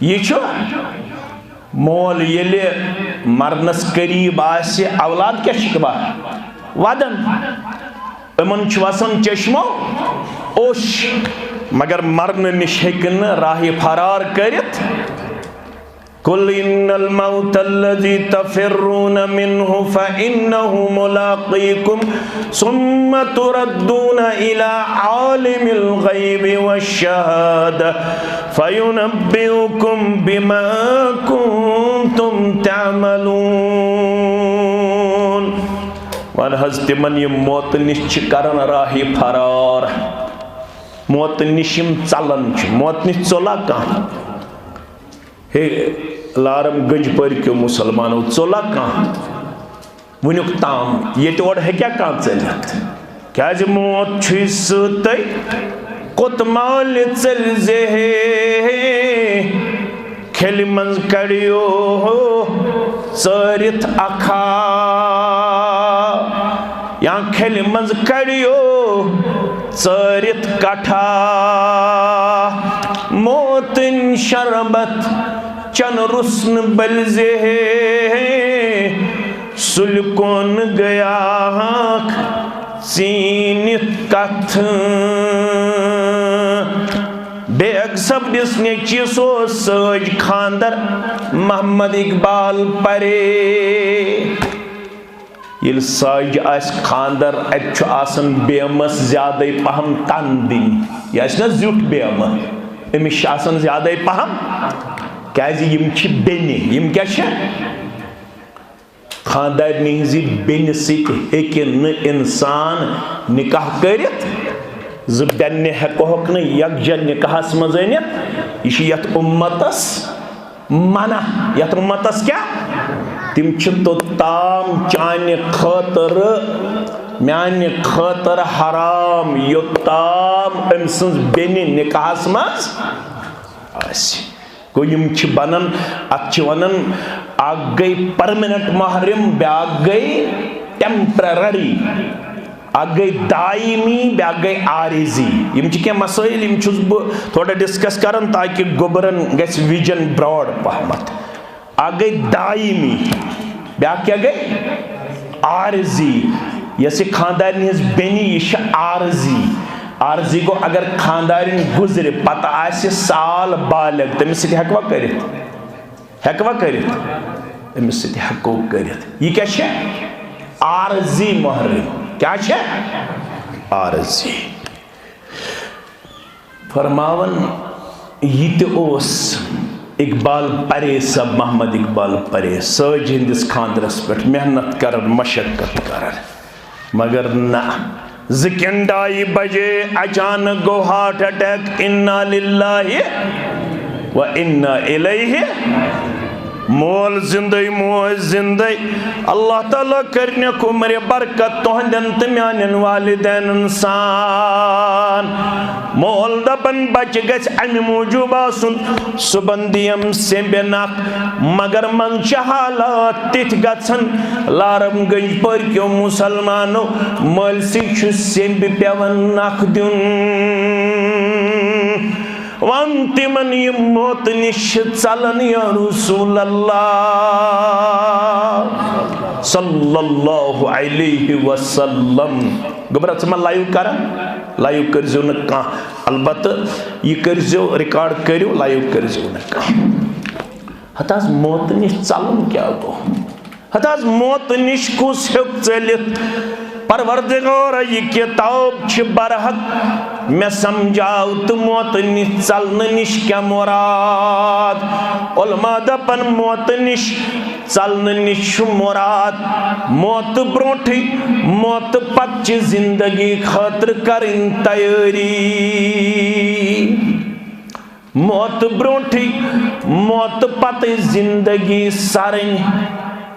यह मोल ये मरनस करीब आसे औलाद क्या शिकवा वदन इमन वसन चश्मो ओश मगर मरन निश हेकन राह फरार करित कुल इन्नल मौत अल्लज़ी तफ़िर्रून मिन्हु फ़इन्नहु मुलाक़ीकुम सुम्मा तुरद्दून इला आलिमिल ग़ैबि वश्शहादा फ़युनब्बिउकुम बिमा कुन्तुम तअमलून। वन हज़ तिमन ये मौत निश करन राह फरार मौत निशम चलन मौत निश चोला कहाँ हे लारम गंज पर क्यों मुसलमानों चोला कहाँ वनुक ताम ये तोड़ है क्या कहाँ चलत क्या जो मौत छुई कुत माल चल जे खेल मंज कड़ियो हो चरित अखा या खेल मंज कड़ियो चरित कठा मोतिन शरबत चन रुस्न बलजे सुलकोन गया चीनित कथ बेग सब डिस्ने चीसो सज खानदर मोहम्मद इकबाल परे ये सज आस खानदर अत आसन बेमस ज्यादा पहम तन दिन यह जुट बेम अमिस ज्यादा पहम क्या बेनि यम क्या खानदारनी हजी बेन सके इंसान निकाह करित ज बेन्ने हेकोक न यकजन निकाहस मज अनित यह उम्मतस मना यथ उम्मतस क्या तिम तोताम चाने खतर म्याने खतर हराम योताम अम सज बेनि निकाहस मज आसि गो यम बनन अत वनन अक गई परमानेंट महरम ब्याक गई टेम्पररी अक गई दायमी ब्याक गई आरिजी यम क्या मसाइल यम बह थोड़ा डिस्कस करन ताकि गोबरन गस विजन ब्रॉड पहमत अक गई दायमी ब्याक क्या गई आरिजी यस खानदारनी हज बेनी यह आरजी आरजी गो अगर खानदारिन गुजरे पता आसे साल बालग तमिस हेकवा करित अमिस हेको करित यह क्या आरजी महरम क्या आरजी फरमावन यह इकबाल परे सब मोहम्मद इकबाल परे सज हंदिस खानदरस पे मेहनत कर मशक्कत कर मगर ना ज़िकिंडाई बजे अचानक गो हार्ट अटैक इन्ना लिल्लाहि व इन्ना इलैहि मोल जिंदई मोज जिंदई अल्लाह ताला करने को मेरे बरकत तोहंदन तम्यानन वालिदैन इंसान मोल दपन बच गस अमि मौजूब आसुन सुबंदियम से बेनक मगर मंच हालात तिथ गसन लारम गंज पर क्यों मुसलमानो मल से सेंब पेवन नख दुन वंतिमन ये मौत निश्चित चलन या रसूल अल्लाह सल्लल्लाहु अलैहि वसल्लम गबरत समा लाइव करजो न का अलबत्त ये करजो रिकॉर्ड करियो लाइव करजो न का हताज मौत निश चलन क्या गो हताज मौत निश कुस हेक चलित परवरदिगार ये किताब छ बरहक मैं समझाओ तो मौत निश चलन निश क्या मुराद उलमा दपन मौत निश चलन निश मुराद मौत ब्रोठ मौत पच जिंदगी खतर करिन तैयारी मौत ब्रोठ मौत पत जिंदगी सरन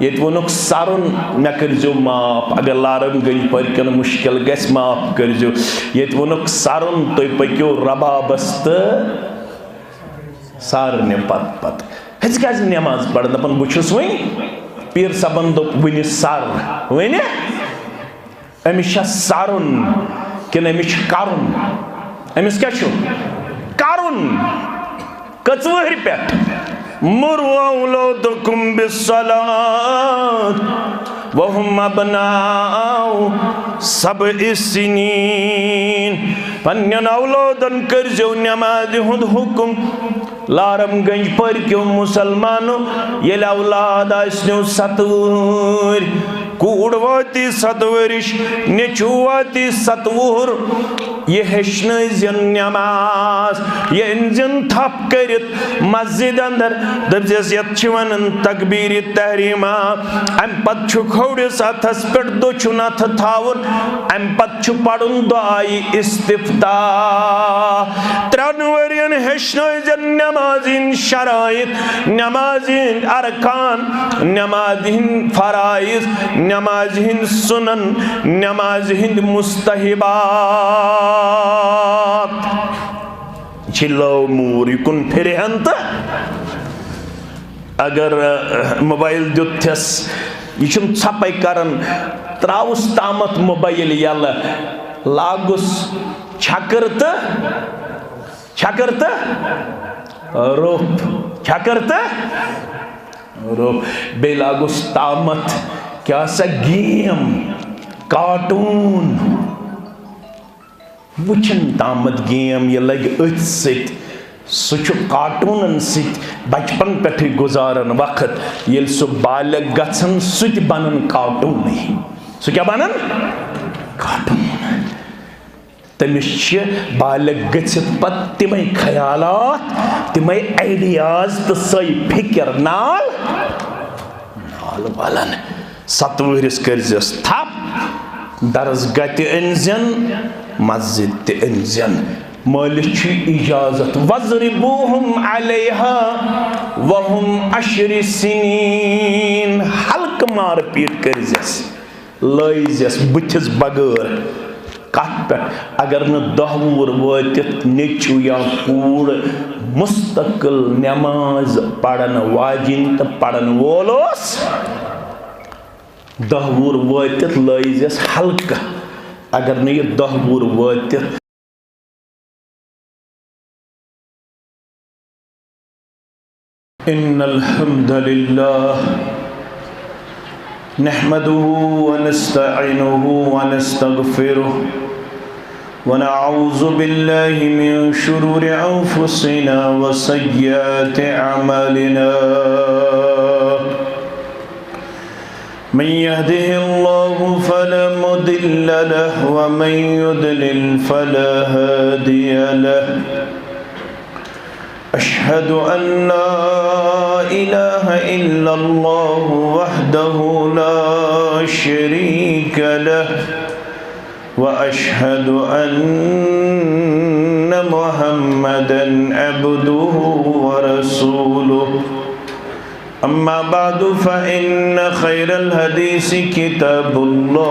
ये वनुक सारुन मे करजो माफ अगर लारम गई पर मुश्किल गस माफ करजो ये वनुक सारुन तुम पक्यो रबाबस तो सारने पत पत हज क्या नमाज पढ़ दपन बुछुस वन पीर सबन दोप वन सर वन अमिस सारुन किन अमिस करुन अमिस क्या करुन कचवहर पे मुरु औलादकुम बिस्सलात वहुम अबनाउ सबइ सिनीन। पन्नन औलादन करजो नमाज हुंद हुकुम। लारम गंज पर्क्यो मुसलमानो येल औलाद आस्न्यो 7 वुहर, कूड़ वाती 7 वरिश, नेचू वाती 7 वुहर, ये हेचन नमाज, ये अनजन थप करित मस्जिद अंदर दपजस यत वनन तकबीर तहरीमा। अम पत खोड़िस अथस पे दोचुन अथ थावन, अम पत पड़ुन दुआई इस्तिफ्ताह। 3 वरियन हेचन नमाजिन शराइत, नमाजिन अरकान, नमाजिन फराइज, नमाजिन सुनन, नमाजिन मुस्तहिबात। चिल्लो मूर युकुन फिर हंत अगर मोबाइल दुथस यह छपे करन त्राउस तामत मोबाइल यल लागुस छकर रोप छकर रोप बे लागुस तामत क्या सा गेम कार्टून वुचन तामत गेम ये लग अथ सत सह कार्टूनन सत बचपन पे गुजारन वक्त ये सह बालग गन सह बनन कार्टून सह क्या बनन कार्टून। तमिस बालग गथित पत तिमै ख्यालात तिमै आइडियाज तो सही फिक्र नाल वालन 7 वहरिस करजस थप दरसगाह ते अनजन मस्जिद ते अनजन। मालिक इजाजत वज़रिबूहुम अलैहा वहुम 10 सिनीन। हल्क मार पीट करजस लैजस बुथिस बगैर कत पे अगर न 10 वुहर वातित नेचू या कूड़ मुस्तकिल नमाज पढ़न वाजिन तो पढ़न वोलोस 10 वुहर वातित लैजस हल्क। अगर न यह 10 वुहर वातित इन्नल हम्दुलिल्लाह नहमदुहु व नस्तईनुहु व नस्तगफिरुहु व नऊज़ु बिल्लाहि मिन शुरूरि अंफुसिना व सय्यिआति अमालिना। मन यहदिहिल्लाहु फला मुदिल्ल लहु व मन युद्लिल फला हादिय लहु। अशहदु अन ला इलाहा इल्लल्लाहु वहदहु ला शरीक लहु व अशहदु अन्न मुहम्मदन अब्दुहु व रसूलुहु। अम्मा बादु फ़इन्न खैरल हदीसी किताबुल्लाह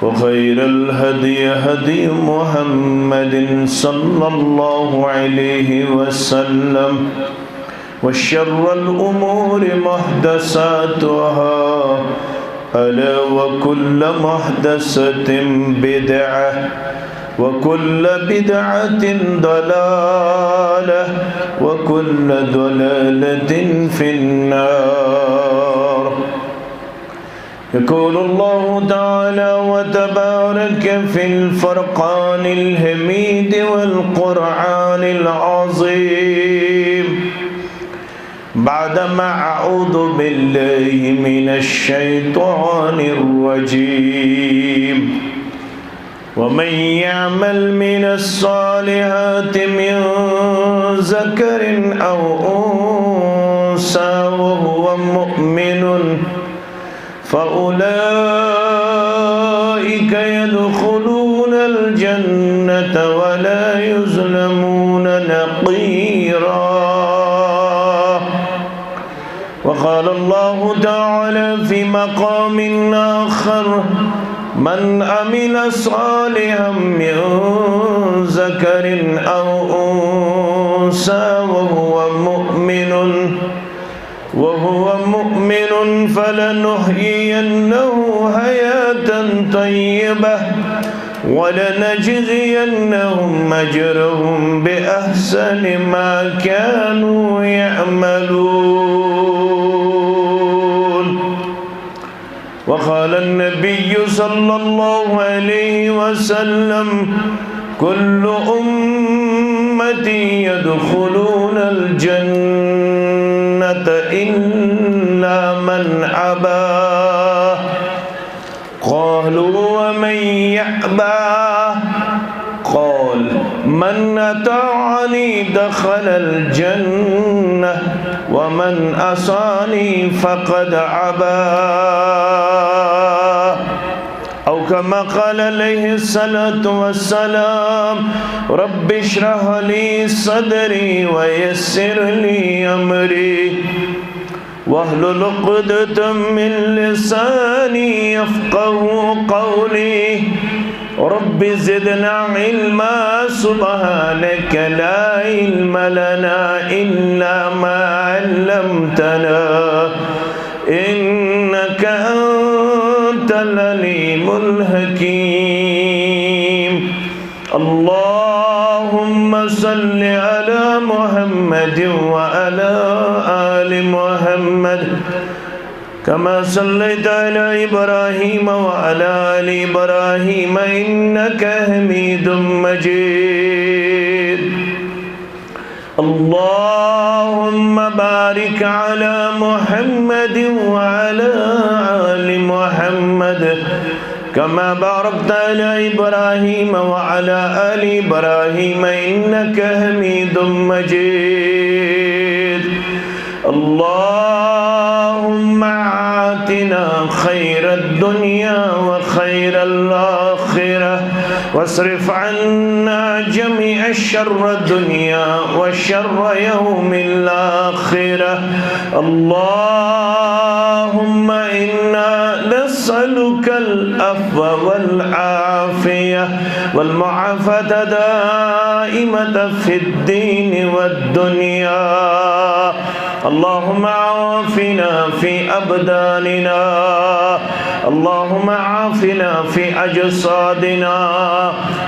व खैरल हदी हदी मुहम्मदिन सल्लल्लाहु अलैहि वसल्लम व शर्रल उमूरि मुहदसातुहा अला व कुल्ल मुहदसतिन बिदअह व कुल्ल बिदअतिन दलालह व कुल्ल दलालतिन फिन्नार। यक़ूलु अल्लाहु तआला व तबारक फिल फ़ुरक़ानिल हमीद वल क़ुरआनिल अज़ीम बअदमा अऊज़ु बिल्लाहि मिनश शैतानिर रजीम। वमन यअमल मिनस सालिहाति मिन ज़करिन औ उन्सा व हुवा मुमिनुन फ़उलाइका यदख़ुलूनल जन्नत व ला युज़लमून नक़ीरा। वक़ाल अल्लाहु तआला फ़ी मक़ामिन आख़र मन अमिल सालिहन मिन ज़करिन औ उन्सा व हुवा मुमिनुन फलनुहयियन्नहु हयातन तय्यबह वलनजज़ियन्नहुम अजरहुम बिअहसनि मा कानू यअमलून। वक़ाल अन्नबिय्यु सल्लल्लाहु अलैहि वसल्लम कुल्लु उम्मती यदखुलूनल जन्नत इल्ला मन अबा। क़ालू वमन यअबा? क़ाल मन अताअनी दख़लल जन्नह वमन असानी फ़क़द अबा। औ कमा क़ाल अलैहिस्सलातु वस्सलाम रब्बि इश्रह ली सदरी वयस्सिर ली अमरी वहलुल उक़दतम मिन लिसानी यफ़क़हू क़ौली रब्बि ज़िदना इल्मा सुब्हानक ला इल्म लना इल्ला मा अल्लमतना इन्नका अंतल अलीमुल हकीम। अल्लाहुम्मा सल्लि अला मुहम्मद व अला आलि मुहम्मद कमा सल्लैता अला इब्राहीम व अला आलि इब्राहीम इन्नका हमीदुम मजीद। अल्लाहुम्मा बारिक अला मुहम्मद व अला आलि मुहम्मद कमा बारकता अला इब्राहीम व अला आलि इब्राहीम इन्नका हमीदुम मजीद। अल्लाहुम्मा आतिना खैरद दुनिया व खैरल आखिरह वस्रिफ अन्ना जमीअ शर्र दुनिया व शर्र यौमिल आखिरह। अल्लाहुम्मा इन्ना नस्अलुकल अफ़्व वल आफ़ियह वल मुआफ़ात दाइमत फ़िद दीन वद दुनिया। अल्लाहुम्मा आफ़िना फ़ी अबदानिना अल्लाहुम्मा आफ़िना फ़ी अजसादिना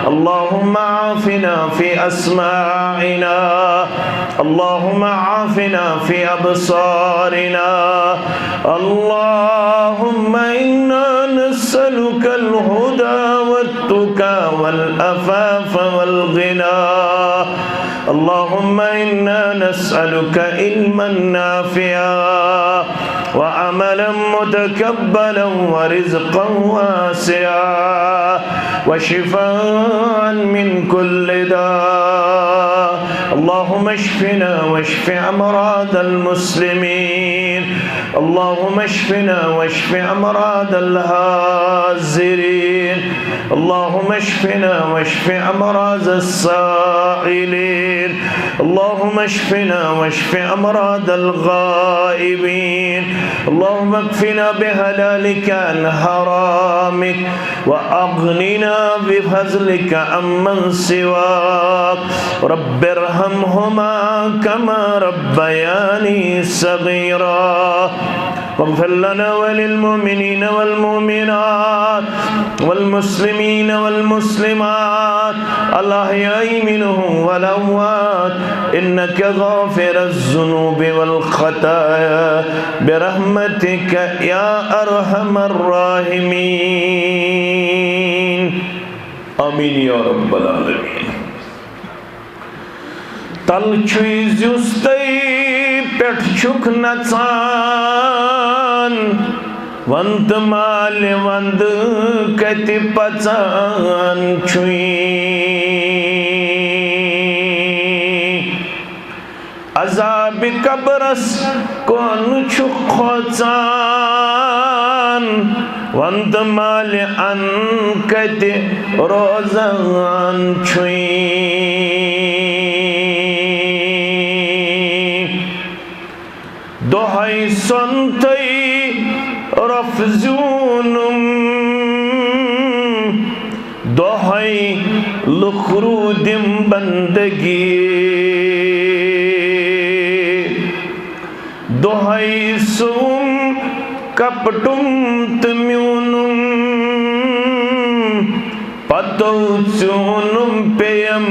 अल्लाहुम्मा आफ़िना फ़ी अस्माइना अल्लाहुम्मा आफ़िना फ़ी अबसारिना। अल्लाहुम्मा इन्ना नस्अलुकल हुदा वत्तुका वल अफ़ाफ़ वल गिना। अल्लाहुम्मा इन्ना नस्अलुका इल्मन नाफ़िआ व अमलन मुतक़ब्बलन व रिज़्क़न वासिआ व शिफ़ाअन मिन कुल्लि दा। अल्लाहुम्मा इश्फ़िना वश्फ़ि अमरादल मुस्लिमीन अल्लाहुम्मा इश्फ़िना वश्फ़ि अमरादल हाज़िरीन अल्लाहुम्मा इश्फ़िना वश्फ़ि अमरादस साइलीन अल्लाहुम्मा इश्फ़िना वश्फ़ि अमरादल गाइबीन। अल्लाहुम्मा इक्फ़िना बिहलालिका अन हरामिक व अग़निना बिफ़ज़लिका अम्मन सिवाक। रब्बिरहमहुमा कमा रब्बयानी सग़ीरा वग़फ़िर लना वलिलमुमिनीन वल्मुमिनात वल्मुस्लिमीन वल्मुस्लिमात अल अहयाई मिनहुम वल अमवात इन्नका गाफ़िरुज़ ज़ुनूबि वल ख़ताया बिरहमतिका या अरहमर राहिमीन। आमीन या रब्बल आलमीन। तल छुई जुस्तई पेट छुक नचान वंद माल वंद कति पचान छुई अज़ाब कब्रस कौन छुक खोचान वंद माल अन कति रोजान छुई दोहाई संतई रफ़ज़ूनुम दोहाई लुखरूदिम बंदगी दोहाई सुम कपटुम तम्यूनुम पतो चूनुम पेयम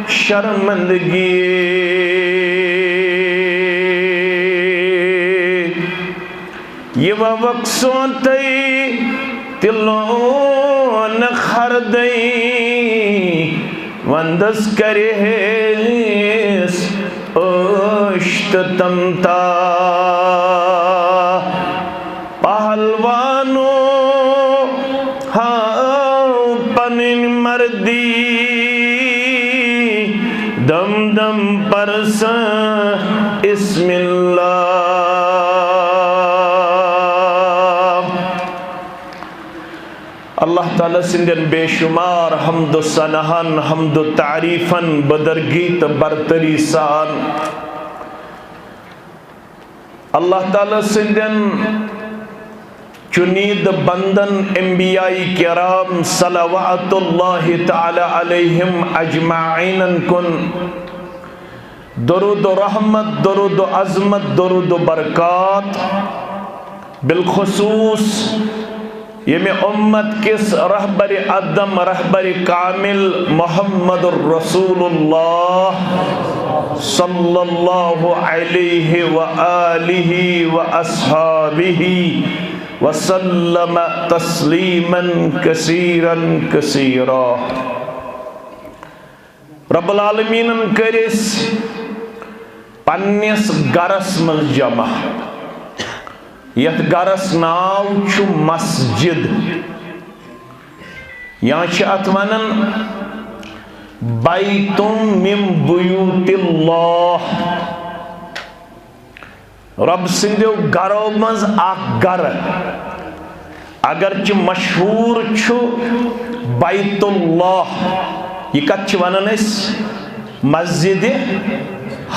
शर्मंदगी ये वक्सों तई तिलों न खरदई वंदस करे ओश्त तमता पहलवानो हाँ पनिन मर्दी दम दम परस इस्मिल्लाह। अल्लाह ताला सिंदन बेशुमार हमदो सनहन हमदो तारीफन बदरगीत बरतरी सान अल्लाह ताला सिंदन चुनीद बंदन अंबियाई किराम सलवातुल्लाहि ताला अलैहिम अजमाइन कुन दरूद रहमत दरूद अज़मत दरूद बरकात बिलखुसूस ये उम्मत किस रहबर अदम रहबर कामिल मोहम्मदुर रसूलुल्लाह सल्लल्लाहु अलैहि व आलिहि व अस्हाबिहि वसल्लम तस्लीमन कसीरन कसीरा। रब्बुल आलमीनन करिस पन्निस गरस मज जमा यथ गरस नाव छु मस्जिद या अत वनन बैतुम मिन बुयूतिल्लाह रब सिंदो गरो मज गर अगर मशहूर छु बैतुल्लाह यह कत वनन मस्जिद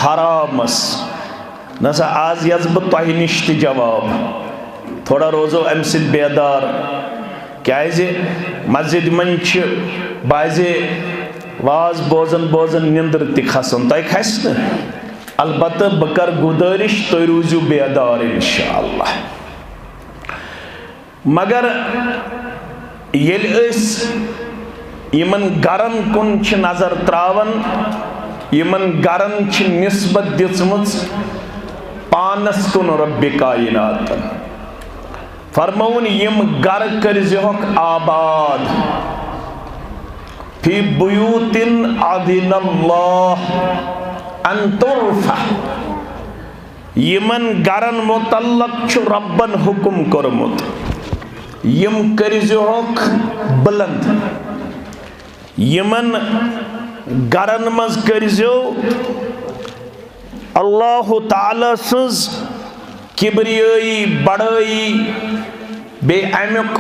हरामस नसा आज यस बह तह निश जवाब थोड़ा रोजो अम सद बेदार क्या मस्जिद मन बाजे वाज बोजन बोजन निंदर तसन तह खस न अलबत्त बह कर गुजारिश तुम रूजू बेदार इंशाअल्लाह। मगर यमन गरन कुन नजर त्रावन यमन गरन निस्बत दिसमच पानस कुन रब्बे कायनात फरमौन यम गर करजोक आबाद फी बुयूतिन अदिनल्लाह अन तुरफा यमन गरन मुतल्लक छु रब्बन हुकुम करमुत यम करजोक बुलंद यमन गरन मज करजो अल्लाह ताला सज किबरियाई बड़ाई बे अमुक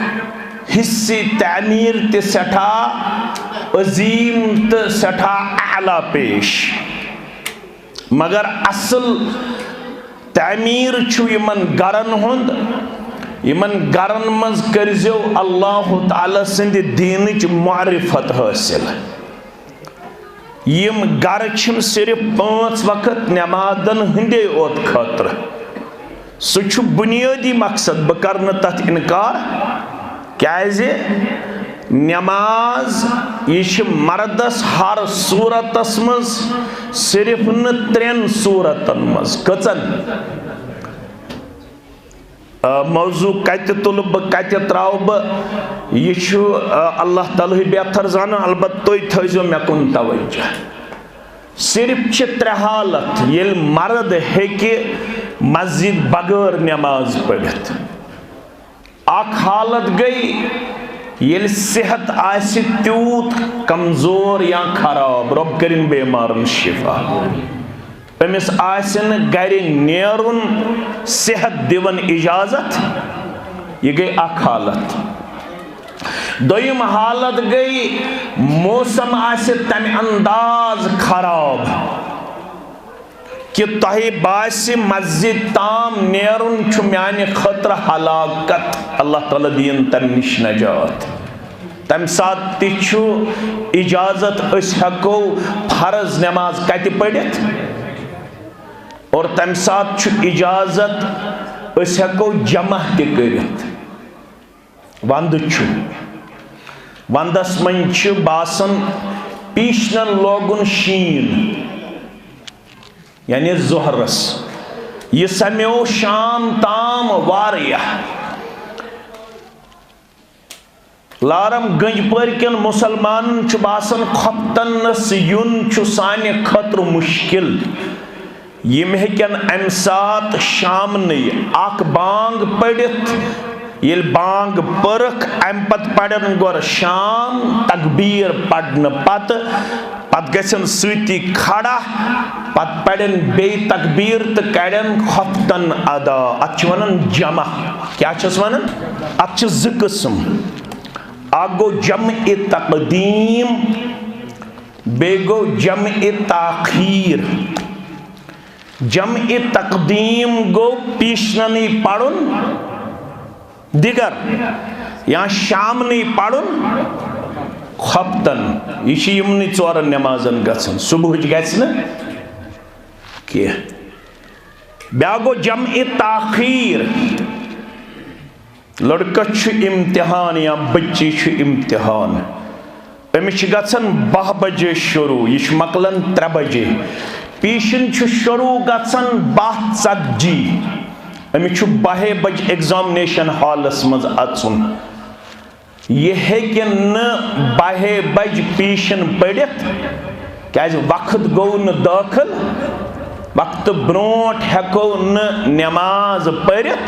हिस्से तामीर ते सठा अजीम ते सठा आला पेश मगर असल तामीर छु यमन गरन हुंद यमन गरन मज करजो अल्लाह ताला सिंद दीनच मारिफत हासिल यम गर सिर्फ 5 वक्त नमाजन हंदे ओत खतर सह बुनियादी मकसद बह कर तथ इनकार क्या नमाज यह मर्दस हर सूरतस मज सिर्फ न 3 सूरतन मज कचन मौजू कत तुल बह कत त्राव बह यह अल्लाह ताला बेहतर जान अलबत्त तुम थो मे कुन तवज्जो सिर्फ 3 हालत ये मर्द हेकि मस्जिद बगैर नमाज पढ़ित अख हालत गई ये सेहत आसि त्यूत कमजोर या खराब रब करिन बेमारन शिफा अमिस आसन गर नेरुन सेहत दिवन इजाजत यह गई अख हालत दोयम हालत गई मौसम आसे तम अंदाज खराब कि तह बासे मस्जिद ताम नेरुन छु म्याने खतर हलाकत अल्लाह ताला दीन तम निश नजात तम सात तिछु इजाजत अस हको फर्ज नमाज कत पढ़ित और तम सात छु इजाजत अस हको जमा त करित वंद छु वंदस मंच बासन पीशनन लोगुन शीन यानी जोहरस यह समेओ शाम ताम वारिया लारम गंजपर कन मुसलमान बासन खपतनस युन साने खतर मुश्किल यम हेकन अम सात शाम अख बांग पढ़ित ये बांग परख अम पत पड़न गोर शाम तकबीर पढ़न पत गसन सती खड़ा पत पड़न बे तकबीर तो कड़न खपतन अदा अत वन जमा क्या वन अत ज किस्म गो जम ए तकदीम बे गो जम ए ताखीर जम ए तकदीम गो पीशननी पढ़ुन दिगर या शाम पढ़ुन खपतन यह यमन चोरन नमाजन गसन सुबह गि ब्या गो जम ए ताखीर लड़का इम्तिहान या बच्ची इम्तिहान अमिस गसन 12 बजे शुरू यह मकलन 3 बजे पीशन शुरू गसन 12:40 अमिस 12 बजे एग्जामिनेशन हॉलस मज अचुन यह हेकि न 12 बजे पीशन पढ़ित क्या वक्त गो न दाखिल वक्त ब्रोट हेको न नमाज पढ़ित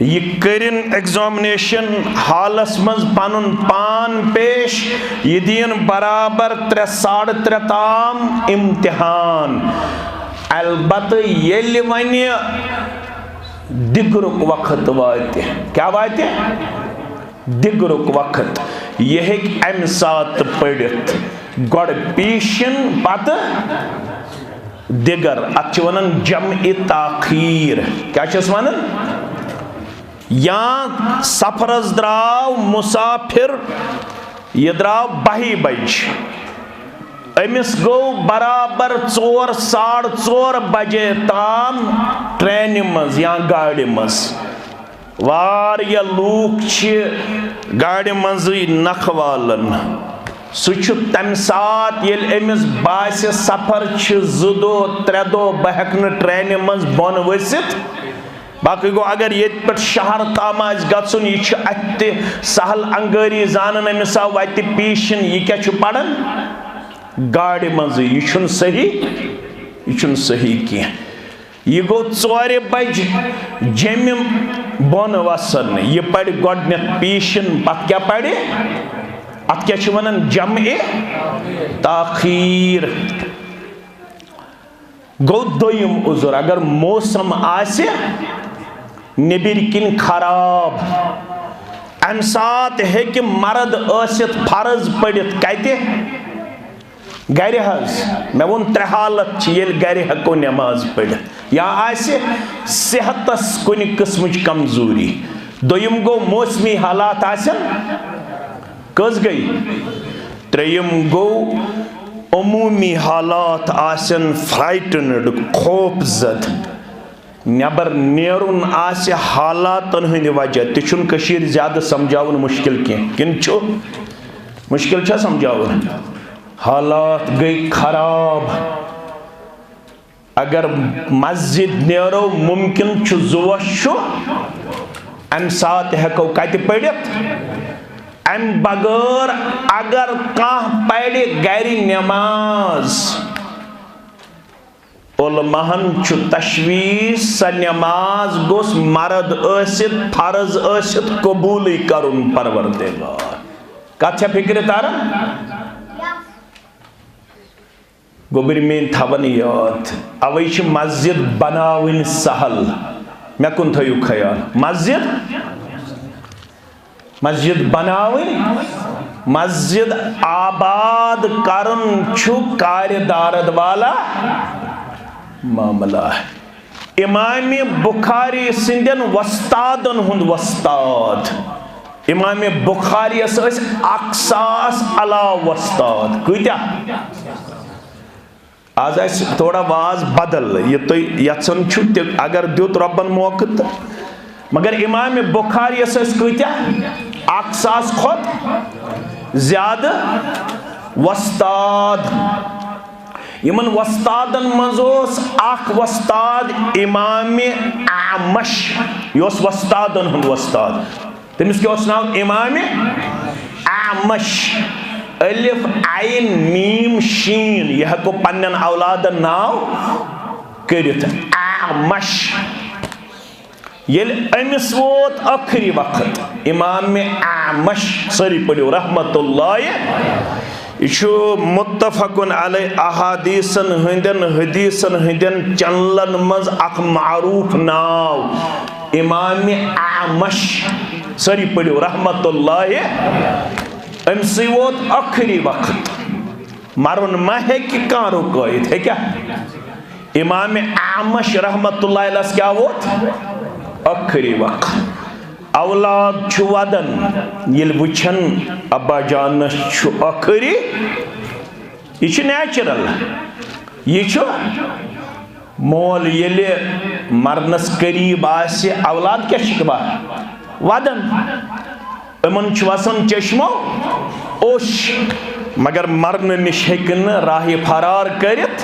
यह करिन एग्जामिनेशन हॉलस मज पनुन पान पेश यह दीन बराबर 3-3:30 ताम इम्तिहान अलबत येल वन दिगरुक वक्त वात क्या वात दिगरुक वक्त यह अम सात पढ़ित गोड़ पीशन पत दिगर अत वन जम ए ताखीर क्या वन या सफरस द्राव मुसाफिर यह द्राव 12 बजे अमिस गो बराबर 4-4:30 बजे ताम ट्रेन मज या गाड़ी मज वारिया लूक गाड़ी मज नखवालन सह तम सात येल अमिस बासे सफर 2 दो 3 दो बह हेक ट्रेन मज बोन वसित बाकी गो अगर ये शहर ताम गुन यह अत सहल अंगारी जान अमिस आव वत पीशन यह क्या पढ़न गाड़ी मज यह सही कह यह गो 4 बज जम बोन वसन यह पढ़ गोडन पीशन पत क्या पढ़ अत क्या वन जम ए ताखीर गो दोयम उजुर अगर मौसम आसे नेबिर किन खराब अम सात हेक मर्द आसित फर्ज पढ़ित कते गर मे वोन 3 हालत ये गर हेको नमाज पढ़ित या आसे सेहतस कुन किस्म कमजोरी दोयम गो मौसमी हालात आसन कस गई त्रेयम गो अमूमी हालात आसन फ्राइटनड खौफ जद नबर नेरुन आसे हालातन हंद वजह तशुन ज्यादा समझावन मुश्किल किन मुश्किल समझावन हालात गई खराब अगर मस्जिद नेरो मुमकिन जोश अम सात हेको कत पढ़ित अम बगैर अगर कह पढ़ गर नमाज उलमाहन तशवीस स नमाज गोस मर्द आसित फर्ज आसित कबूल करुन परवरदिगार कत फिक्र तारन गोबर मेन थवन याद अवै मस्जिद बनावन सहल मे कुन थयु ख्याल मस्जिद बनावन मस्जिद आबाद करन कार्यदारद वाला मामला है इमाम बुखारी सिंधन वस्तादन हुंद वस्ताद इमाम बुखारी अक्सास अला वस्ताद कत्या आज थोड़ा वाज बदल ये तो यचन अगर दुत रबन मौका मगर इमाम बुखारी कत्या 1000 खोत ज़्यादा वस्ताद। यमन वस्तादन मज़ोस आख वस्ताद इमाम आमश, योस वस्तादन हुंद वस्ताद, तमिस क्या नाव इमाम आमश। अलिफ आइन मीम शीन, यह को पन्नन औलादन नाव करित आमश। येल अमिस वोत आखिरी वक्त इमाम आमश सरी पढ़ो रहमतुल्लाह। यह मुत्तफकुन अलैह अहादीसन हदीसन चनलन मज अख मारूफ नाव इमाम आमश सरी पढ़ो रहमतुल्लाह। अमसी वोत आखिरी वक्त मरुन मा हेकि कां रुकैत है क्या। इमाम आमश रहमतुल्लाह अलैह क्या वोत आखिरी वक्त। औलाद छु वदन येल वुछन अब्बा जान छु आखिरी, यह नेचुरल। यह मोल येले मरनस करीब आसे औलाद क्या शिकवा वदन, इमन छु वसन चश्मो ओश, मगर मरन निश हेकन राह फरार करित।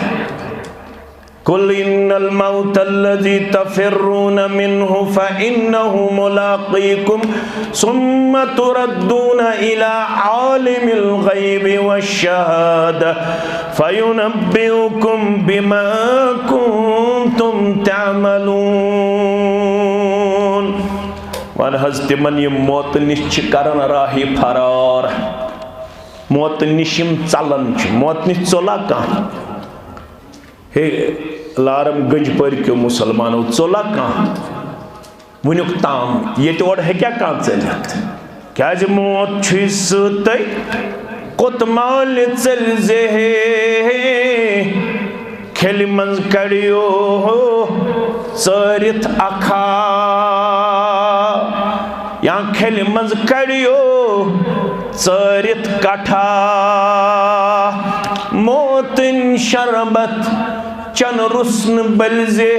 कुल इन्नल मौत अल्लज़ी तफ़िर्रून मिन्हु फ़इन्नहु मुलाक़ीकुम सुम्मा तुरद्दून इला आलिमिल ग़ैबि वश्शहादा फ़युनब्बिउकुम बिमा कुन्तुम तअमलून। वन हज़ तिमन ये मौत निश करन राह फरार, मौत निशम चलन, मौत निश चोला कहाँ। हे लारम गंज पर क्यों मुसलमानों चोला कहाँ वुनुक ताम ये तोड़ है क्या कहाँ चलित क्या जो मौत छुस तय कुत माल चल जे खेल मंज कड़ियो हो सरित अखा या खेल मंज कड़ियो सरित कठा मोतिन शरबत चन रुस्न बलजे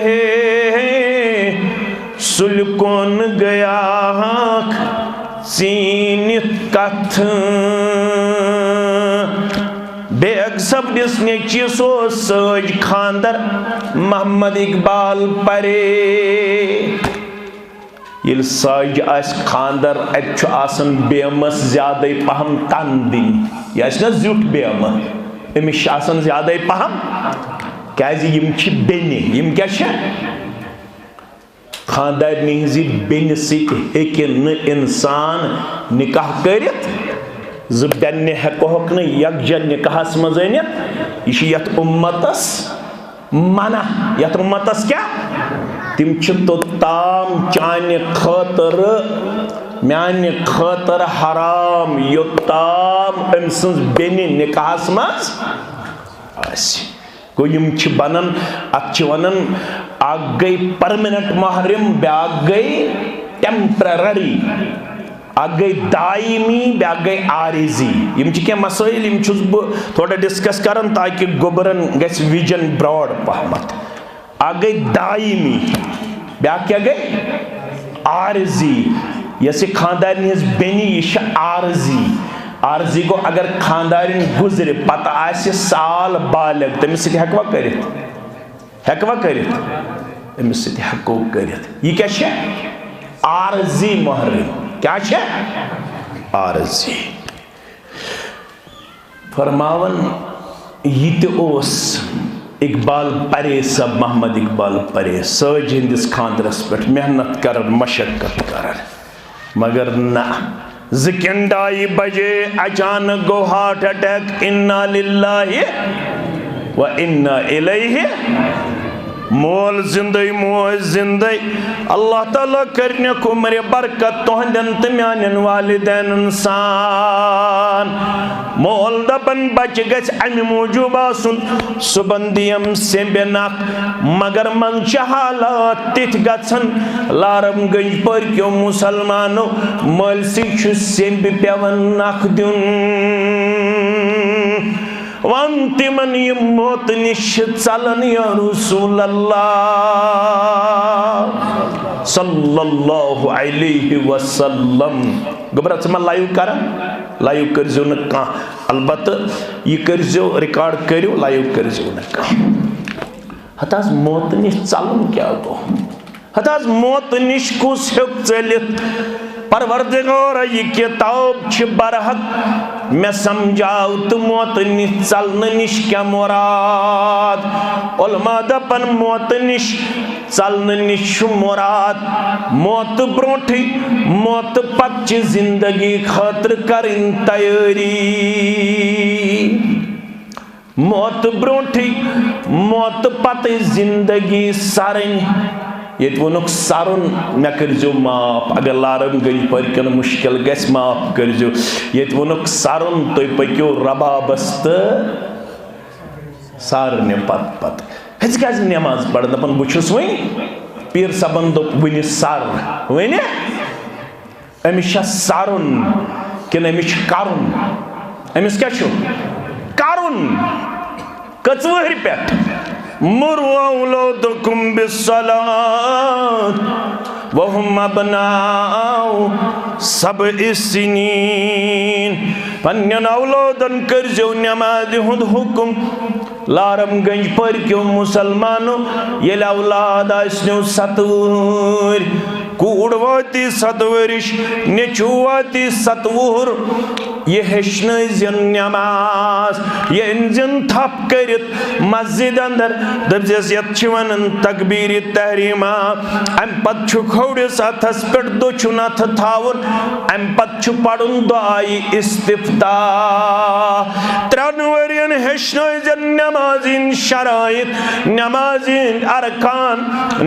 सुलकोन गया सीनित कथ बेग सब डिस्ने चीसो सज खानदर मोहम्मद इकबाल परे। ये सज आस खानदर अत आसन बेमस ज्यादा पहम तन दिन यह जुट बेम अमिस आसन ज्यादा पहम क्या बेनि यम क्या खानदारनी हज बेन सके इंसान निकाह करित ज बेन्ने हेकोक न यकजन निकाहस मज अनित। यह उम्मतस मना, यथ उम्मतस क्या तिम तोताम चाने खतर म्याने खतर हराम योताम अम सज बेनि निकाहस मज आसि। गो यम बनन अत वनन अक गई परमानेंट महरम ब्याक गई टेम्पररी, अक गई दायमी ब्याक गई आरिजी। यम क्या मसाइल यम बह थोड़ा डिस्कस करन ताकि गोबरन गस विजन ब्रॉड पहमत। अक गई दायमी ब्याक क्या गई आरिजी। यह खानदारनी हज बेनी यह आरजी। आरजी गो अगर खानदारिन गुजरे पता आसे साल बालग तमिस हेकवा करित अमिस हेको करित। यह क्या आरजी महरम, क्या आरजी फरमावन। यह इकबाल परे सब मोहम्मद इकबाल परे सज हंदिस खानदरस पे मेहनत कर मशक्कत कर, मगर ना ज़िकिंडाई बजे अचानक गो हार्ट अटैक। इन्ना लिल्लाहि व इन्ना इलैहि मोल जिंदई मोज जिंदई अल्लाह ताला करने को मरे बरकत तोहंदन तम्यानन वालिदैन इंसान मोल दबन बच गच अमि मूजूब आसुन सुबंदियम से बेनक मगर मन हालात तिथ गछन लारम गंज पर क्यों मुसलमानो मल सिख सेंब पेवन नख दुन वंतिमन ये मौत निश्चित चलन या रसूल अल्लाह सल्लल्लाहु अलैहि वसल्लम। गोबरा मा लाइव कर लाइव करजो न कह अलबत्त यह करजो रिकॉर्ड करो लाइव करजो न कह हत मौत निश चलन क्या गो हत मौत निश कुस हेक चलित परवरदिगार यह किताब बरहक मे समझाओ तो मौत निश चलन निश क्या मुराद उलमा दपन मौत निश चलन निश मुराद मौत ब्रोठ मौत पत जिंदगी खातर करें तैयारी मौत ब्रोठ मौत पत जिंदगी सारन ये वोनुक सारुन मे करजो माफ अगर लारम गई परकन मुश्किल गस माफ करजो ये वोनुक सारुन तुम पक्यो रबाबस तो सारने पत पत हज क्या नमाज पढ़ दपन बुछुस वन पीर सबन दोप वन सार वन अमिस सारुन किन अमिस करुन अमिस क्या करुन कचवहर पे मुरु औलादकुम बिस्सलात वहुम अबनाउ सबइस्सिनीन पन्नन औलादन करजो नमाज हुंद हुकुम लारम गंज पर क्यों मुसलमानो ये औलाद आस्नो 7 वुहर कूड़ वाती 7 वरिश नेचू वाती 7 वुहर ये हेचन नमाज ये इंजन थप करित मस्जिद अंदर दबजस वन तकबीर तहरीमा अम पत खोड़िस अथस पे दोचुन अथ थावन अम पत पढ़ुन दुआई इस्तिफ्ता 3 वरियन हेचन नमाजिन शराइत नमाजिन अरकान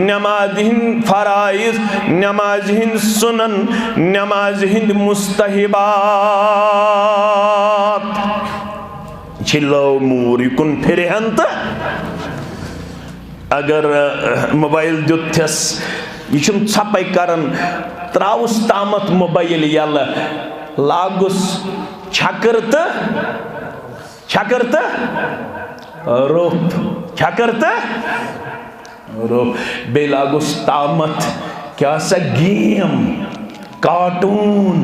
नमाजिन फराइज नमाजिन सुनन नमाजिन मुस्तहिबात चिल्लो मूर युकुन फिर हंत अगर मोबाइल दुथस यह छपे करन त्राउस तामत मोबाइल यल लागुस छकर तो रोप छकर तो रोप बे लागुस तामत क्या सा गेम कार्टून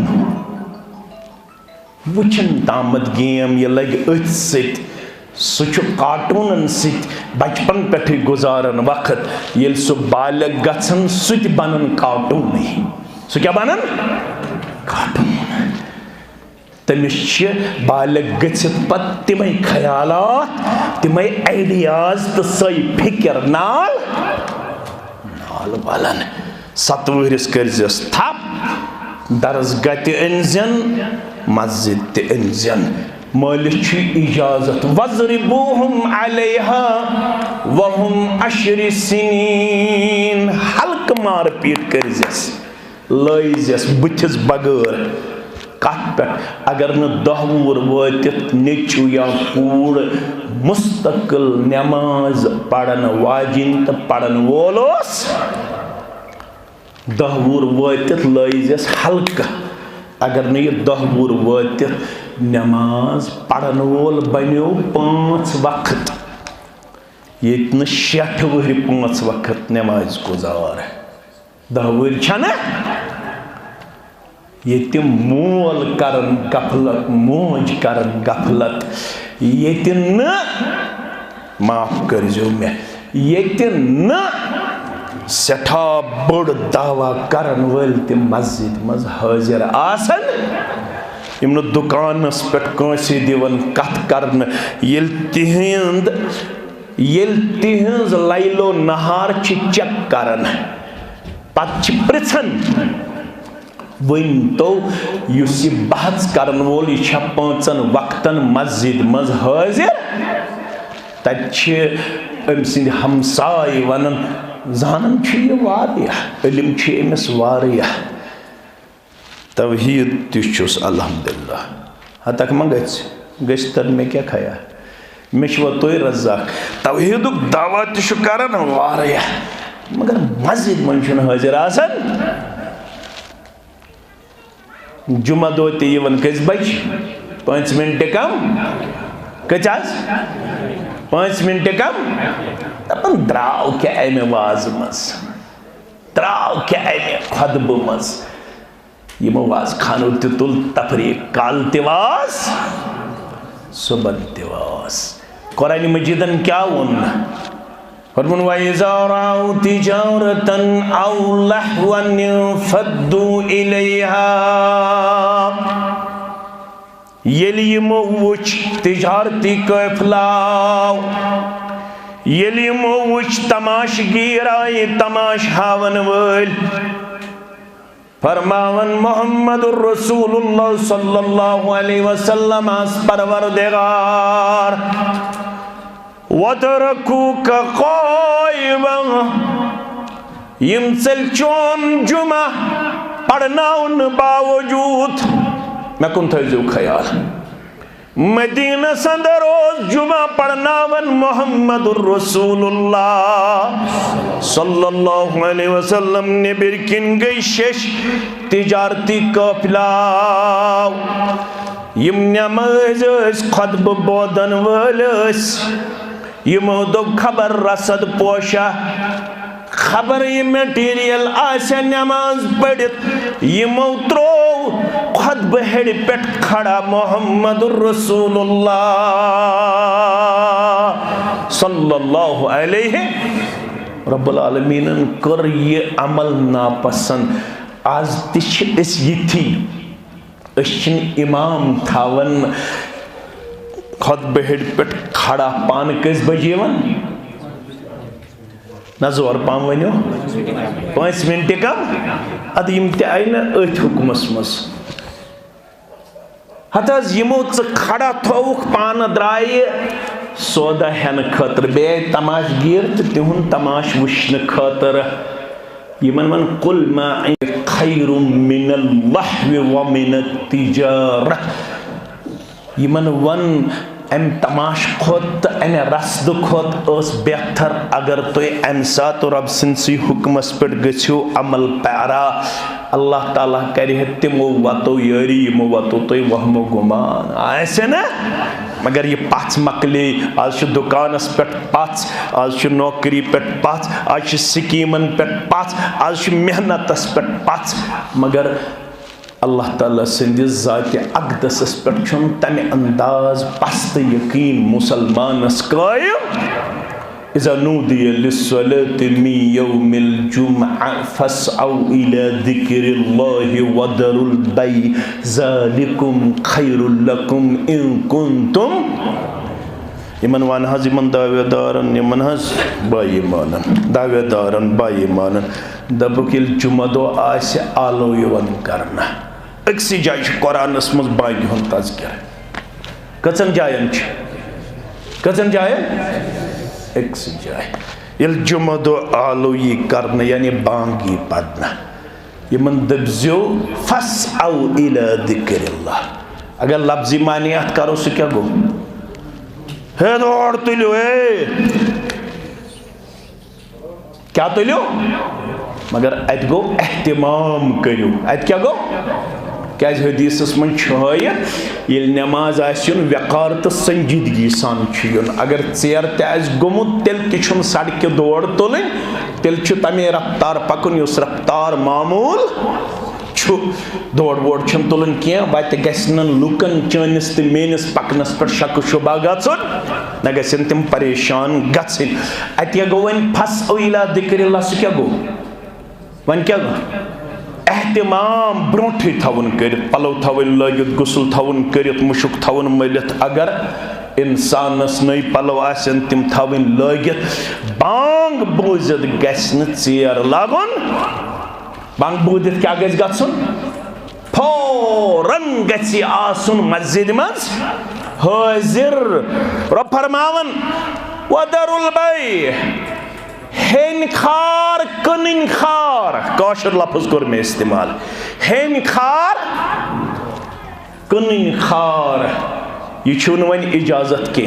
वुचन तामत गेम ये लग अथ सत सह कार्टूनन सत बचपन पे गुजारन वक्त ये सह बालग गन सह बनन कार्टून सह क्या बनन कार्टून तमिस बालग गचित पत तिमै ख्यालात तिमै आइडियाज तो सही फिक्र नाल बलन 7 वरिस करजस थप दरसगाह ते अनजन मस्जिद ते अनजन मालिक इजाजत वज़रिबूहुम अलैहा वहुम 10 सिनीन हल्क मार पीट करजस लैजस बुथिस बगैर कत पे अगर न 10 वुहर वातित नेचू या कूड़ मुस्तकिल नमाज पढ़न वाजिन तो पढ़न वोलोस 10 वुहर वातित लैजस हल्का अगर न यह 10 वुहर वातित नमाज पढ़न वोल बनो 5 वक्त ये 60 वुहर 5 वक्त नमाज गुजार 10 वुहर छना ये मोल करन गफलत मोज करन गफलत ये न माफ करजो मे ये न सठा बड़ दावा करन वल ते मस्जिद मज हाजिर आसन इम दुकानस पे कंसे दिवन कथ करन येल तिहंज लैलो नहार चेक करन पत पृछन वन तो युस बहस करन वोल यह 5 वक्तन मस्जिद मज हाजिर तत अम सिंद हमसाय वनन जानन इलम अमिस वारिया तवहीद तुस अल्हम्दुलिल्लाह हतक मा तर मे क्या खाया मे तुय रज़ाक तवहीद दावा तरान वारिया मगर मस्जिद मन हाजिर आसन जुमा दो कस बज 5 मिनट कम कत 5 मिनट कम दपन द्राव क्या अमे वाज मज द्राव क्या अमे खुतब मज यमो वाज खानो तुल तफरीक काल तिवास सुबन तिवास कुरान मजीदन क्या वोन फरमान वइज़ा राउ तिजारतन औ लहवन फद्दू इलैहा येली यमो वुच तिजारती काफिलाव येली यमो वुच तमाशगीर आए तमाश हावन वल फरमावन मोहम्मदुर रसूलुल्लाह सल्लल्लाहु अलैहि वसल्लम आस परवरदिगार वतरकूका क़ाइमन यम चल चोन जुमा पढ़नाउन बावजूद मैं कुन थो ख्याल मदीना संदर जुमा पढ़नावन मोहम्मदुर रसूलुल्लाह सल्लल्लाहु अलैहि वसल्लम ने बिरकिन गई शेष तिजारती काफिला यम नमाज खुतब बोदन वलस यमो दो खबर रसद पोशा खबर ये मटीरियल आसे नमाज पढ़ित यमो त्रो खुतब हेड पेट खड़ा मोहम्मदुर रसूलुल्लाह सल्लल्लाहु अलैहि रब्बुल आलमीन कर ये अमल नापसंद आज तिश इस यथी इमाम थावन खुतब हेड पेट खड़ा पान कस बजेवन ना जोर पाम वनो 5 मिनट कम अद यम ते आय न अथ हुकमस मस हतज यमो खड़ा थोक पान द्राय सौदा हेन खतर बे तमाश गिर तिहुन तमाश वुश्न खतर यमन मन कुल मा खैरुम मिनल लहव व मिनत तिजारा यमन वन अम तमाश खोत अम रसद खोत बेहतर अगर तुम अम सात रब सन्सी हुक्मस पे गो अमल पैरा अल्लाह ताला कर तमो वतो यारी यमो वतो तुम वहमो गुमान आसे ना मगर ये पच मकले आज दुकानस पे पच आज नौकरी पे पच आज स्कीमन पे पच आज मेहनतस पे पच मगर अल्लाह ताला सिंदिस ज़ात अक़दस पे तमे अंदाज पस्त यकीन मुसलमानस कायम इज़ा नूदिया लिस्सलाति मिन यौमिल जुमअ फस्अउ इला ज़िक्रिल्लाहि वदरुल बै ज़ालिकुम खैरुल लकुम इन कुंतुम यमन वन हज यमन दावेदारन यमन हज बाईमानन दावेदारन बाईमानन दबुकिल जुमा दो आसे आलो यवन करना अक्सी जाय कुरानस मज बागी हुन तज़किर कचन जायन कचन जायन अक्सी जाय यल जुमा दो आलो ये करना यानी बांगी पढ़ना यमन दब्ज़ो फस्अउ इला ज़िक्रिल्लाह अगर लफ्ज़ी मानियत करो सो क्या गो हे दौड़ तुलो क्या तुलो मगर अत गो एहतिमाम करो अत क्या गो क्या हदीस मन ये नमाज आयुन वकार तो संजीदगी सान अगर चेर तुमुत तेल सड़क दौड़ तुलन तेल तमे रफ्तार पकन उस रफ्तार मामूल दौड़ वोड़ तुलन कह वत गन लुकन चनिस तो मेनिस पकनस पे शक शुबा गन न गन तम परेशान गन अत गो वन फस इला ज़िक्रिल्लाह सह क्या गो वन क्या गो एहतिमाम ब्रोठ थवन कर पलव थवन लगित गुसल थवन कर मुशुक थवन मलित अगर इंसानस नई पलव आसन तिम थवन लगित बांग बोजित गन चेर लागन बांग बोजित क्या गस गन फौरन गछि आसुन मस्जिद मज हाजिर रब फरमावन वदरुल बै हेन खार कनिन खार कौशर लफ्ज कर में इस्तेमाल हेन खार कनिन खार ये छुन वन इजाजत के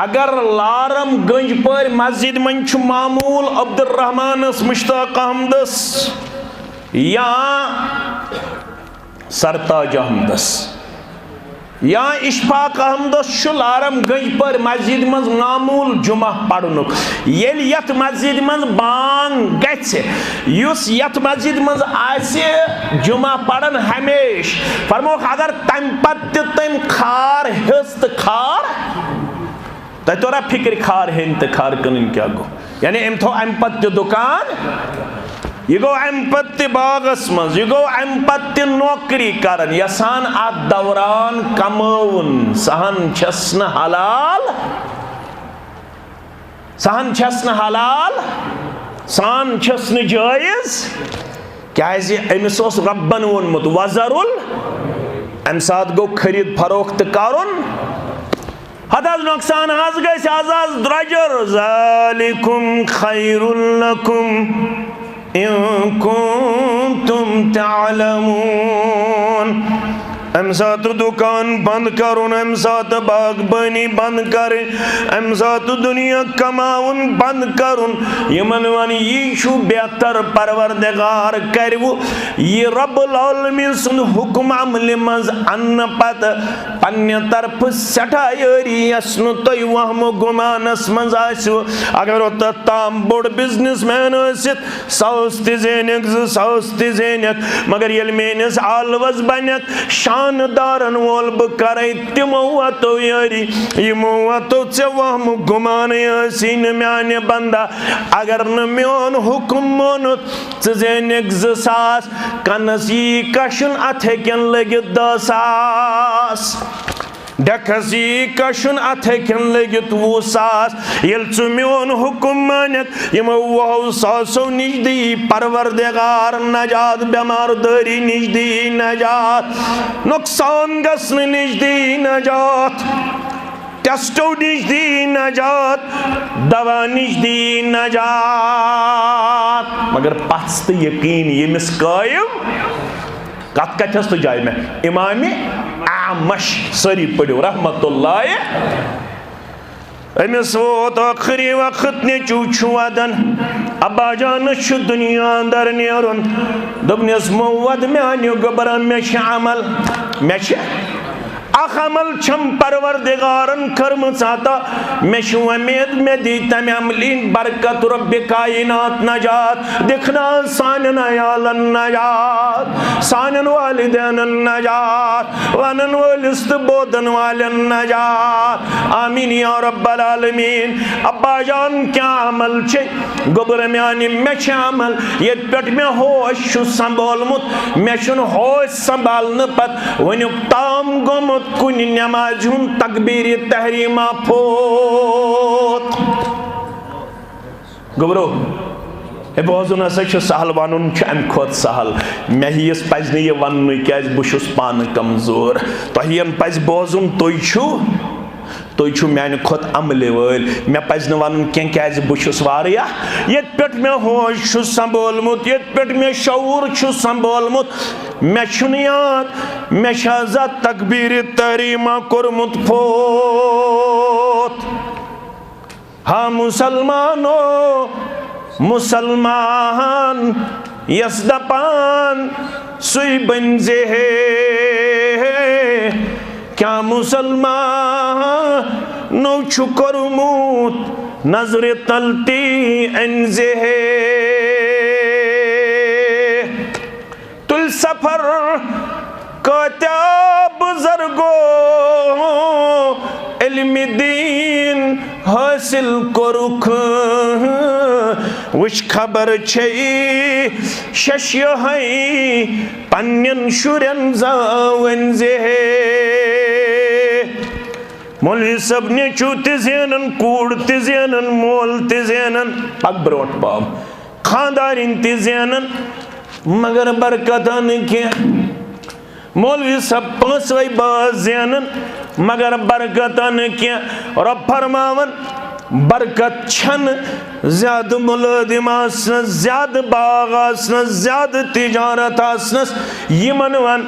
अगर लारम गंज पर मस्जिद मन छु मामूल अब्दुर्रहमान मुश्ताक अहमदस या सरताज अहमदस या इशफाक अहमद शुलारम गज पर मस्जिद मज मामूल जुमा पढ़नुक येल यत मस्जिद मज बांग गछ युस यत मस्जिद मज आसे जुमा पढ़न हमेश फरमोख अगर तम पत तम खार हिस तो खार तह तोरा फिक्र खार हेन तो खार कन क्या गो यानी अम थो अम पत दुकान यह गो अम पत बागस मज यह गो अम पत नौकरी करन यसान अत दौरान कमौन सहन छस न हलाल सहन छस न हलाल सहन छस न जायज क्या अमिस रब्बन वोनमुत वजरुल अम सात गो खरीद फरोख्त करुन हद नुकसान हज गस आज द्रजर ज़ालिकुम खैरुल लकुम इन कुंतुम तालमून अम सात दुकान बंद करुन अम सात बागबानी बंद कर अम सात दुनिया कमाउन बंद करुन यमन वन यीशु बेहतर परवरदिगार करवु ये रब्बुल आलमीन सुन हुक्म अमल मज अन्न पत पन्ने तरफ सठा यारी यसनु तय वहम गुमानस मज आसु अगर ताम बोड़ बिजनेसमैन आसित साउस ति ज़ेनक साउस ति ज़ेनक मगर यल मेनिस आलवस बनक शानदारन वोल ब करे तिमो वतो यारी यमो वतो चे वहम गुमान यासीन म्याने बंदा अगर न म्योन हुक्म मोनुत चे ज़ेनक ज़सास कनस यी कशन अथेकन लगित 10 सास डकसी कशन अथेकन लगित 20 सास येल चु म्योन हुक्म मानक यमो 20 सासो निश दी परवरदिगार नजात बेमार दारी निश दी नजात नुकसान गसन निश दी नजात टेस्टो निश दी नजात दवा निश दी नजात मगर पस तो यकीन यमिस कायम कत कथस तो जाय में इमाम आमश सरी पढ़ो रहमतुल्लाह अमिस वोत आखिरी वक्त ने चूचू वदन अब्बा जान दुनिया अंदर नेरुन दोपनस मोवद म्यान्यो गबर मे अमल मे अमल छम परवरदिगारन कर्मचाता मे उम्मीद मे दी तम अमलिन बरकत रब्बे कायनात नजात दिखना सानन अयालन नजात सानन वालिदैन नजात वनन वलिस्त बोदन वालन नजात आमीन या रब्बल आलमीन अब्बा जान क्या अमल छे गोबर म्यानि मे अमल ये पेट मे होश संभालमुत मे होश संभालने पत वनुक ताम गोमुत कुन नमाज हुन तकबीर तहरीमा फोत गोबरो ए बोजुन हसा सहल वनुन अम खोत सहल मे हियस पज न यह वन क्या बहुस पान कमजोर तहन पज बोजुन तुम म्यान खोत अमल वल मे पज वन क्या बहुस वारिया ये पे मे होश संभालमुत ये पे मे शऊर संभालमुत मे याद मे तकबीर तहरीमा कोरमुत फोत हाँ मुसलमानो मुसलमान यस दपान सुई बंजे क्या मुसलमान नो कोरमुत नजर तलती अंजे तुल सफर कत्या बुजुर्गो इल्म दीन हासिल कोरुख वुश खबर छे शश है पन्नन शुरन जावन जे मौलवी सब ने चू तेनन कूड़ तेनन मोल तेनन पग ब्रोट पाम खानदारिन तेनन मगर बरकत क्या मौलवी सब 5 बाज ज़ेनन मगर बरकत क्या रब फरमावन बरकत छन ज्याद मुलाजिम आसनस ज्याद बाग आसनस ज्याद तिजारत आसनस यमन वन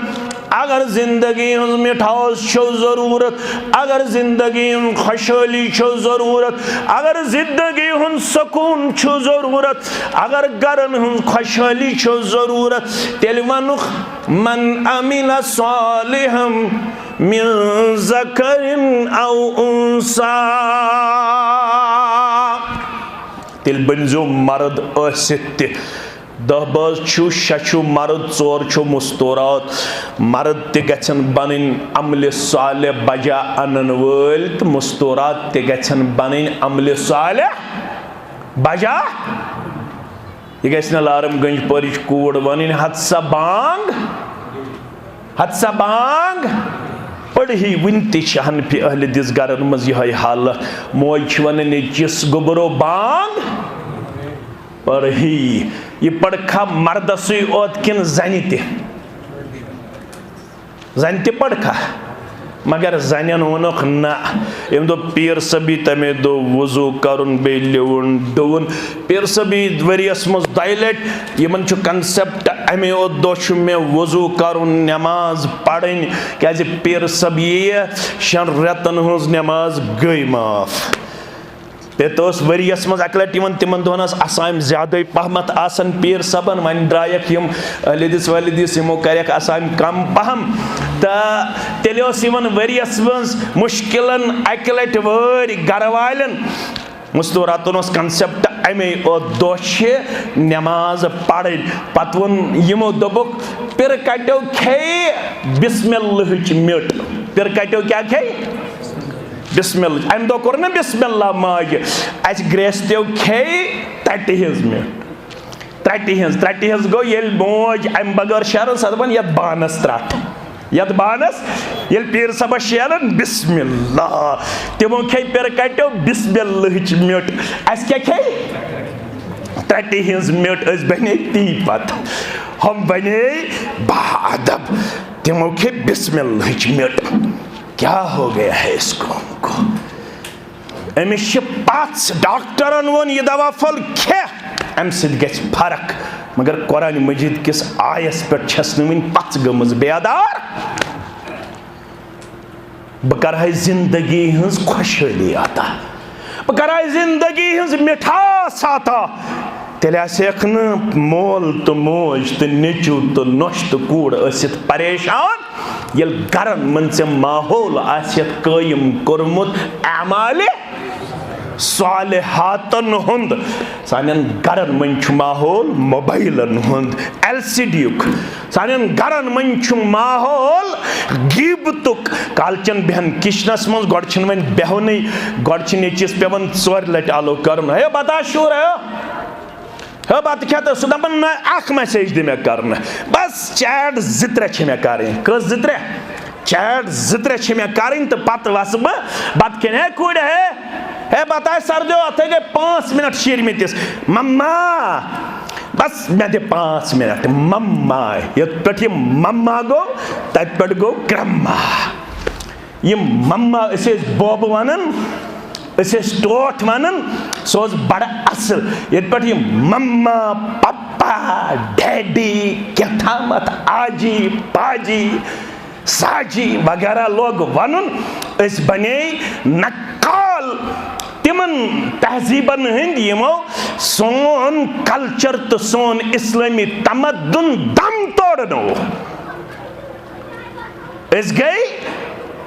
अगर जिंदगी मिठास छो जरूरत अगर जिंदगी खुशहाली छो जरूरत अगर जिंदगी सुकून छो जरूरत अगर गरन खुशहाली छो जरूरत तेल वनुख मन अमिल सालिहम मिन ज़करिन औ उन्सा तेल बनजो मर्द असित 10 बाज छु 6 छु मर्द 4 छु मुस्तौरात मर्द ते गछन बनन अमल सालिह बजा अनन वल तो मुस्तौरात ते गछन बनन अमल सालिह बजा ये गछन लारमगंज परिच कूड़ वनिन हदसा बांग पढ़ी वनति हनफी अहल दिस गरन मज यह हालत मोज वन जिस गोबरो बांग पढ़ी ये पढ़खा मर्दसुई ओत किन जनि ते पढ़खा मगर जन वोनक ना यम दो पीर सभी तमे दो वजू करुन बे लिवन डुवन पीर सभी वरियस मज 2 लट यमन छु कंसेप्ट अमे दो मे वजू करुन नमाज पढ़न क्या पीर सभी 6 रेतन हज नमाज गई माफ तो वरियस मज अक लट तिमन दोहन असाम ज्यादा पहमत आसन पीर सबन वन द्रायक अहलदिस वलदिस यमो करक असाम कम पहम तो तेल वरियस मज मुश्किलन अक लट वर गर वालन मुस्तौरातन कंसेप्ट अमे दो नमाज पढ़ पत वो यमो दोबुक पिर कटो खे बिस्मिल्लाह मिट पिर कटो क्या खे बिस्मिल्लाह अम दो कोर ना बिस्मिल्लाह माज अस ग्रेस्तो खे तट हिज मिट तट हिज गो येल मोज अम बगर शर सदबन यत बानस त्रट यत बानस येल पीर सब शेरन बिस्मिल्लाह तिमो खे पिर कटो बिस्मिल्लाह मिट अस क्या खे तट हिज मिट अस बने ती पत हम बने बाअदब तिमो खे बिस्मिल्लाह मिट क्या हो गया है इस कौम को अमिश पाँच डॉक्टरन वन यह दवा फल खे अम सत फर्क मगर कुरान मजीद किस आयस पे वन पच गमज बेदार बह कर जिंदगी हज खुशहाली आता बह कर जिंदगी हज मिठास आता तेल मोल तो मोज तो नेचू तो नोश तो कूड़ परेशान येल गरन मन से माहौल कायम कोरमुत अमाल सालिहातन हुंद सानन गरन मन छु माहौल मोबाइलन हुंद LCD युक सानन गरन मन छु माहौल गीबतुक कालचन बहन किचनस मन गोड छन वन बेहने गोड छ नेचिस पेवन 4 लट आलो करन है बता शूर है हाँ बात क्या तो सुदमन ना आँख मैसेज दे में करना बस चैट जित्रे छे में करें कस जित्रे चैट जित्रे छे में करें तो पत वसब बात के ने कूड़ है बताए सर जो आते के 5 मिनट शीर में तिस मम्मा बस मैं दे 5 मिनट मम्मा ये पटी मम्मा गो तट पट गो ग्रम्मा ये मम्मा इसे बॉब वनन इसे टोट वनन सोज बड़ा असल ये पे मम्मा पापा डैडी क्या था मत आजी पाजी साजी वगैरह लोग वनुन इस बने नकाल तिमन तहजीबन हिंद यमो सोन कल्चर तो सोन इस्लामी तमद्दुन दम तोड़नो इस गई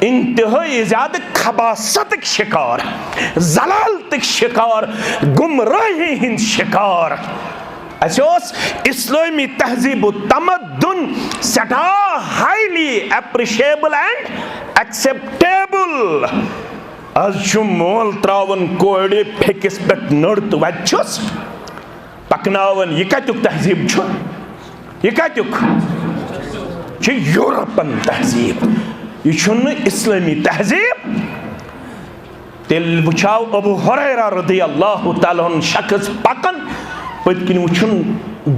इंतहाई ज्यादा खबासत शिकार जलालत शिकार गुमराही हिंद शिकार अस इस्लामी तहजीब तमद्दुन सटा हाईली एप्रिशिएबल एंड एक्सेप्टेबल आज मोल त्रावन कोड़े फेकिस पे नड़ तो वचुस पकनावन ये कतुक तहजीब छु ये कतुक छु यूरोपन तहजीब ये इस्लामी तहजीब तेल वुचाव अबू हुरैरा रज़ियल्लाहु ताला अन्हु शख्स पकन पतकिन वुचुन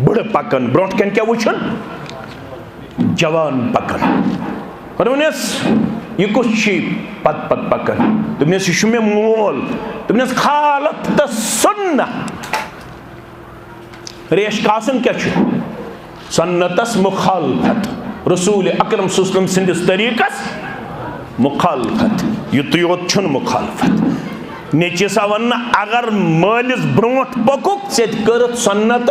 बड़ पकन ब्रोंट कन क्या वुचुन जवान पकन वनस ये कुछ पत पत पकन तुमने शुमे मोल तुमने खालत त सुन्ना रेश कासन क्या छु सन्नतस मुखालफत रसूल अकरम सल्लल्लाहु अलैहि वसल्लम तरीक़स मुखालफत युत योत छुन मुखालफत नेचिसा वन अगर मालिस ब्रोट पकुक से करत सन्नत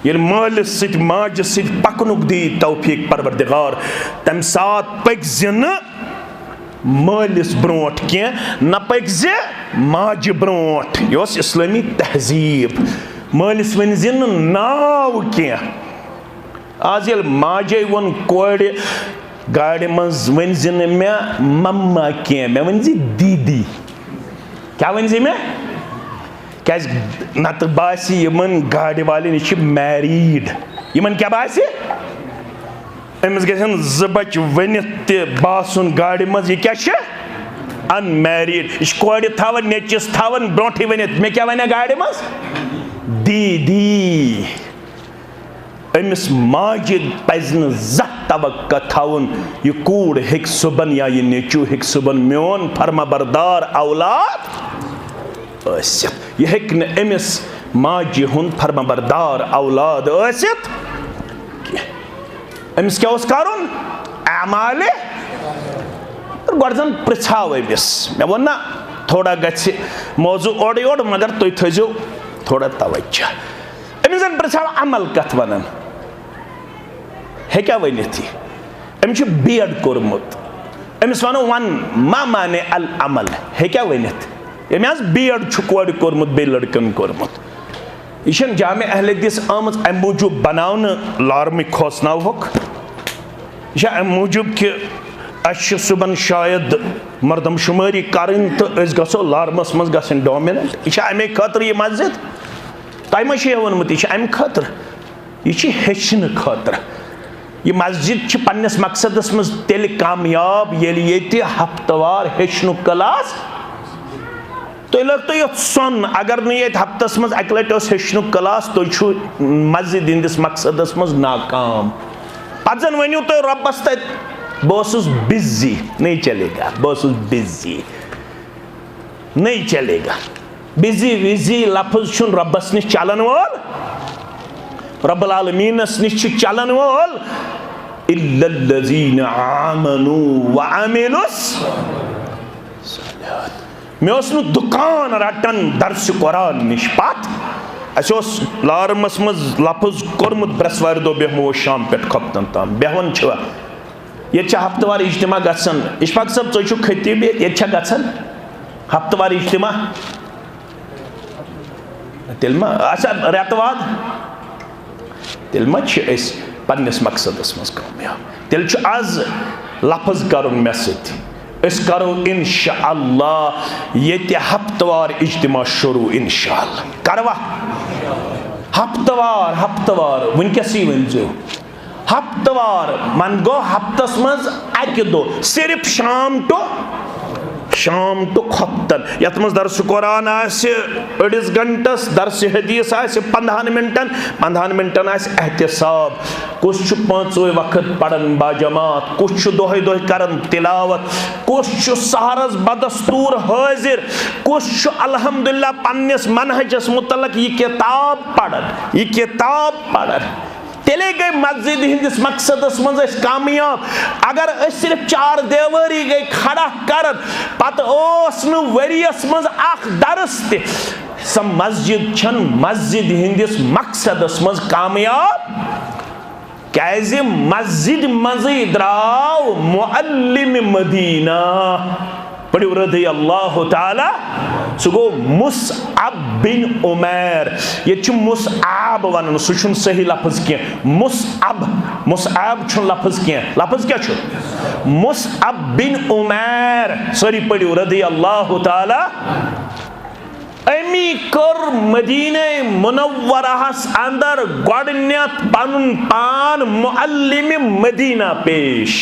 ये मालिस सित माज सित पकनुक दी तौफीक परवरदिगार तम साथ पकि न मालिस ब्रोट क्या न पकि माज ब्रोट यह इस्लामी तहजीब मालिस वन नाव क्या आज ये माजे वन कोड़ गाड़ी मज वन मे मम्मा क्या मे वन दीदी क्या वन मे क्या नत बासी यमन गाड़ी वाले यह मैरिड यमन क्या बासी अमिस गन ज बच वनित बासन गाड़ी मज यह क्या अनमैरिड यह कोड़ थवन नचिस थवन ब्रोट वनित मे क्या वन गाड़ी मज दीदी अमिस माजिद पज तवक्का थवन यह कूड़ हेक सुबन या यह नेचू हेक सुबन मोन फरमा बरदार औलाद यह हेक न अमिस माजि हुंद फरमा बरदार औलाद अमिस क्या करुन अमाले गोन पृछाव अमिस मे वो ना थोड़ा गि मौजू ओड योड मगर तुम थो थोड़ा तवज्जो अमिस पृछाव अमल कथ वन क्या वनित अमिस B.Ed कोर्मुत अमिस वनो वन मा माने अल अमल क्या वनित यम B.Ed कोड़ कोर्मुत बे लड़कन कोर्मुत यह जामे अहल हदीस आमज अम मूजूब बनावन लार्मिक खोसनावुक यह अम मूजूब कि अश सुबन शायद मर्दम शुमारी करें तो गो लार्मस मज गन डोमिनेंट यह अमे खतर यह मस्जिद तह मा वोनमुत यह अमे खतर यह हेचन खतर यह मस्जिद पन्नस मकसदस मज तेल कामयाब ये हफ्तवार हेचनु क्लास तुम लगत ये सोन अगर न ये हफ्तस मज अक लट हेचनु क्लास तुम मस्जिद हंदिस मकसदस मज नाकाम पे जन वनु तुम रबस तत बस बिजी नहीं चलेगा बस बिजी नहीं चलेगा बिजी विजी लफ्ज रबस निश चलन वोल रब्बुल आलमीनस निश चलन वोल इल्लल्लज़ीना आमनू व अमिलुस सलात मे दुकान रटन दर्स कुरान निश पत अस लारमस मज लफ्ज कोर्मुत ब्रसवार दो बेहमो शाम पे खपतन ताम बेहवन ये हफ्तवार इज्तिमा गसन इशफाक साहब तुम खतीब ये गसन हफ्तवार इज्तिमा तेल मा अच्छा रेतवाद तेल मा पन्नस मकसदस मज कामयाब तेल आज लफ्ज कर मे सो इंशाअल्लाह ये हफ्तवार इज्तिमा शुरू इंशाअल्लाह करवा हफ्तवार हफ्तवार वनकस वनजो हफ्तवार मन गो हफ्तस मज अक दो सिर्फ शाम तो खतन यथ मज दर्स कुरान अड़िस घंटस दर्स हदीस 15 मिनटन एहतिसाब कुछ 5 वक्त पढ़न बाजमात कुछ दोहे दोहे करन तिलावत कुछ सहरस बदस्तूर हाजिर कुछ अल्हम्दुलिल्लाह पन्नस मनहजस मुतलक ये किताब पढ़न तेले गई मस्जिद हंदिस मकसदस मज कामयाब अगर सिर्फ 4 देवरी गई खड़ा कर पत वरियस मज दरस स मस्जिद छन मस्जिद हंदिस मकसदस मज कामयाब क्या मस्जिद मज द्राव मुअल्लिम मदीना पढ़ो रदी अल्लाह ताला सह गो मुसअब बिन उमैर ये मुसअब वन सह सही लफ्ज कह मुसअब लफ्ज कह लफ्ज क्या मुसअब बिन उमैर सॉरी पढ़ो रदी अल्लाह ताला अमी कर मदीने मुनव्वरहस अंदर गोडनेथ पनुन पान मुअल्लिम मदीना पेश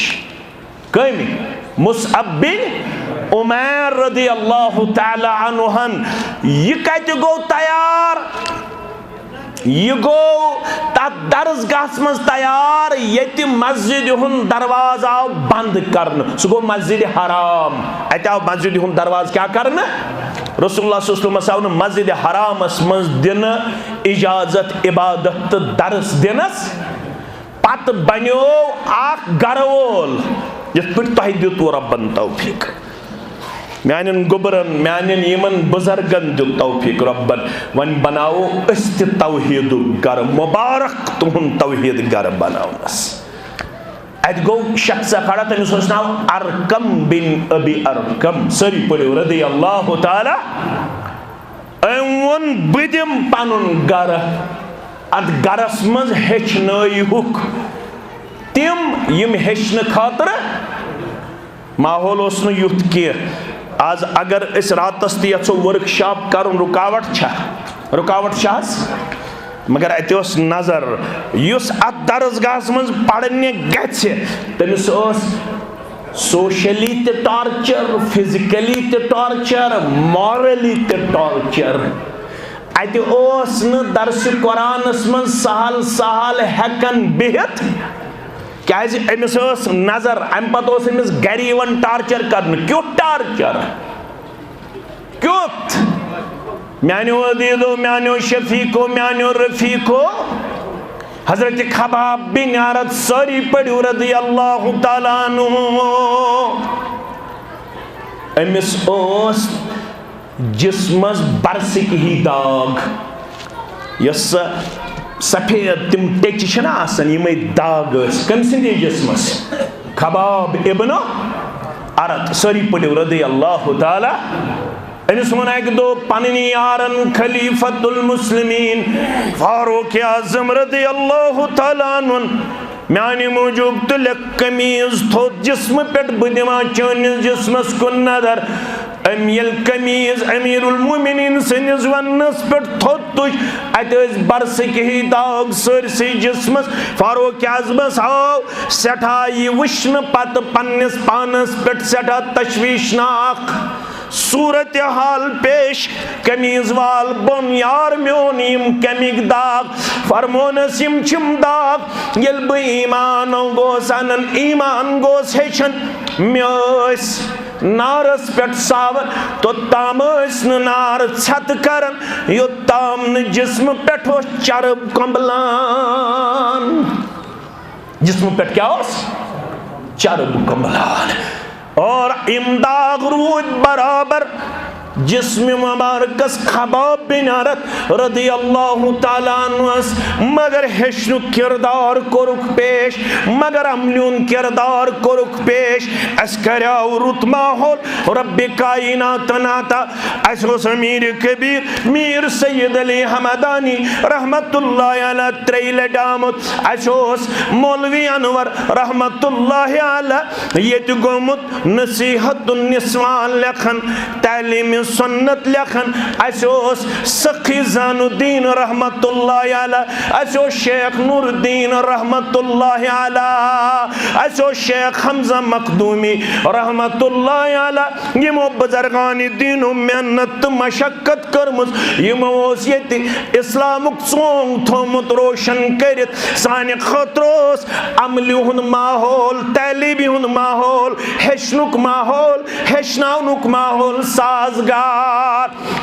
कमी मुसअब बिन उमैर रदी अल्लाह ताला अन्हुन यह कत गो तैयार यह गो तथ दरसगाह मज तैयार ये मस्जिद हुंद दरवाज आव बंद करन सह गो मस्जिद हराम अत आव मस्जिद हुंद दरवाज क्या करन रसूलुल्लाह सल्लल्लाहु अलैहि वसल्लम मस्जिद हरामस मज दिन इजाजत इबादत दरस दिनस पत बनो आख घर वोल यथ पे तुह दितु रब्बन तौफीक म्यान गुबरन म्यान यमन बुजुर्गन दु तौफीक रब्बन वन बनाओ अस्त तौहीद गर मुबारक तुहन तौहीद गर बनावनस अत गो शख्स खड़ा तमिस नाव अरकम बिन अबी अरकम सरी पड़ो रदी अल्लाह ताला वन बदिम पनुन गर अत गरस मज हेचनयुक तिम यम हेचन खातर माहौल युथ कि आज अगर इस रातस तो वर्कशॉप कर रुकावट मगर अत नजर उस अत दरसगाह मज पढ़ने गमिस सोशली ते टॉर्चर फिजिकली ते टॉर्चर मॉरली ते टॉर्चर अत दरस कुरानस मज सहल सहल हेकन बिहित क्या अमिस नजर अम पे अमिस गर टार्चर कर क्युत टार्चर क्युत म्यानो अदीदो म्यानो शफीको म्यानो रफीको हजरत खबाब बिन अरत सारी पढ़ो रदी अल्लाह ताला अन्हु अमिस जिस्मस बरसिक ही दाग यस सफेद तिम टेच यम दाग कम सद जिस्मस खबाब इब्न अरत सारी पढ़ो रदी अल्लाह ताला अमिस वन अक दो पन यारन खलीफतुल मुस्लिमीन फारूक आजम रदी अल्लाह ताला अन्हु म्यानि मूजूब तुल कमीज थोत जिस्म पे बह दिमा चनिस जिस्मस कुन नजर अमियल कमीज अमीरुल मोमिनीन सनिस वनस पे थोत तुज अत बरसिक ही दाग सरसे जिस्मस फारूक आजमस आओ सठा यह वुचन पत पन्निस पानस पे सठा तशवीशनाक सूरत हाल पेश कमीज वाल बोन यार म्योन यम कमिक दाग फरमोनस यम छिम दाग यल बह ईमान गोस अनन ईमान गोस हेचन म्योस नारस पे सावन तोत्ताम नार छत करन योत्ताम जिस्म पे चरब कम्बलान जिस्म पे क्या चरब कम्बलान और इमदाग रूद बराबर जिस्म मुबारकस खबाब बिन अरत रदी अल्लाह ताला अन्हु मगर हेशनु किरदार कोरुक पेश मगर अमलून किरदार कोरुक पेश अस कराव रुत माहौल रब्बे कायनात नाता अस अमीर कबीर मीर सैयद अली हमदानी रहमतुल्लाह अलैह त्रैल डामत अस मौलवी अनवर रहमतुल्लाह अलैह यत गोमुत नसीहतुन निस्वान लेखन तालीम सुन्नत लेखन अस सखी जानुद्दीन रहमतुल्लाह अलैह अस शेख नूरुद्दीन रहमतुल्लाह अलैह अस शेख हमजा मखदूमी रहमतुल्लाह अलैह यमो बुजुर्गान दीनो मेहनत मशक्कत करमुस यमो ये इस्लामुक सोंग थोमुत रोशन करित साने खतरोस अमली हुन माहौल तालीबी हुन माहौल हेशनुक माहौल हेशनावनुक माहौल साजगार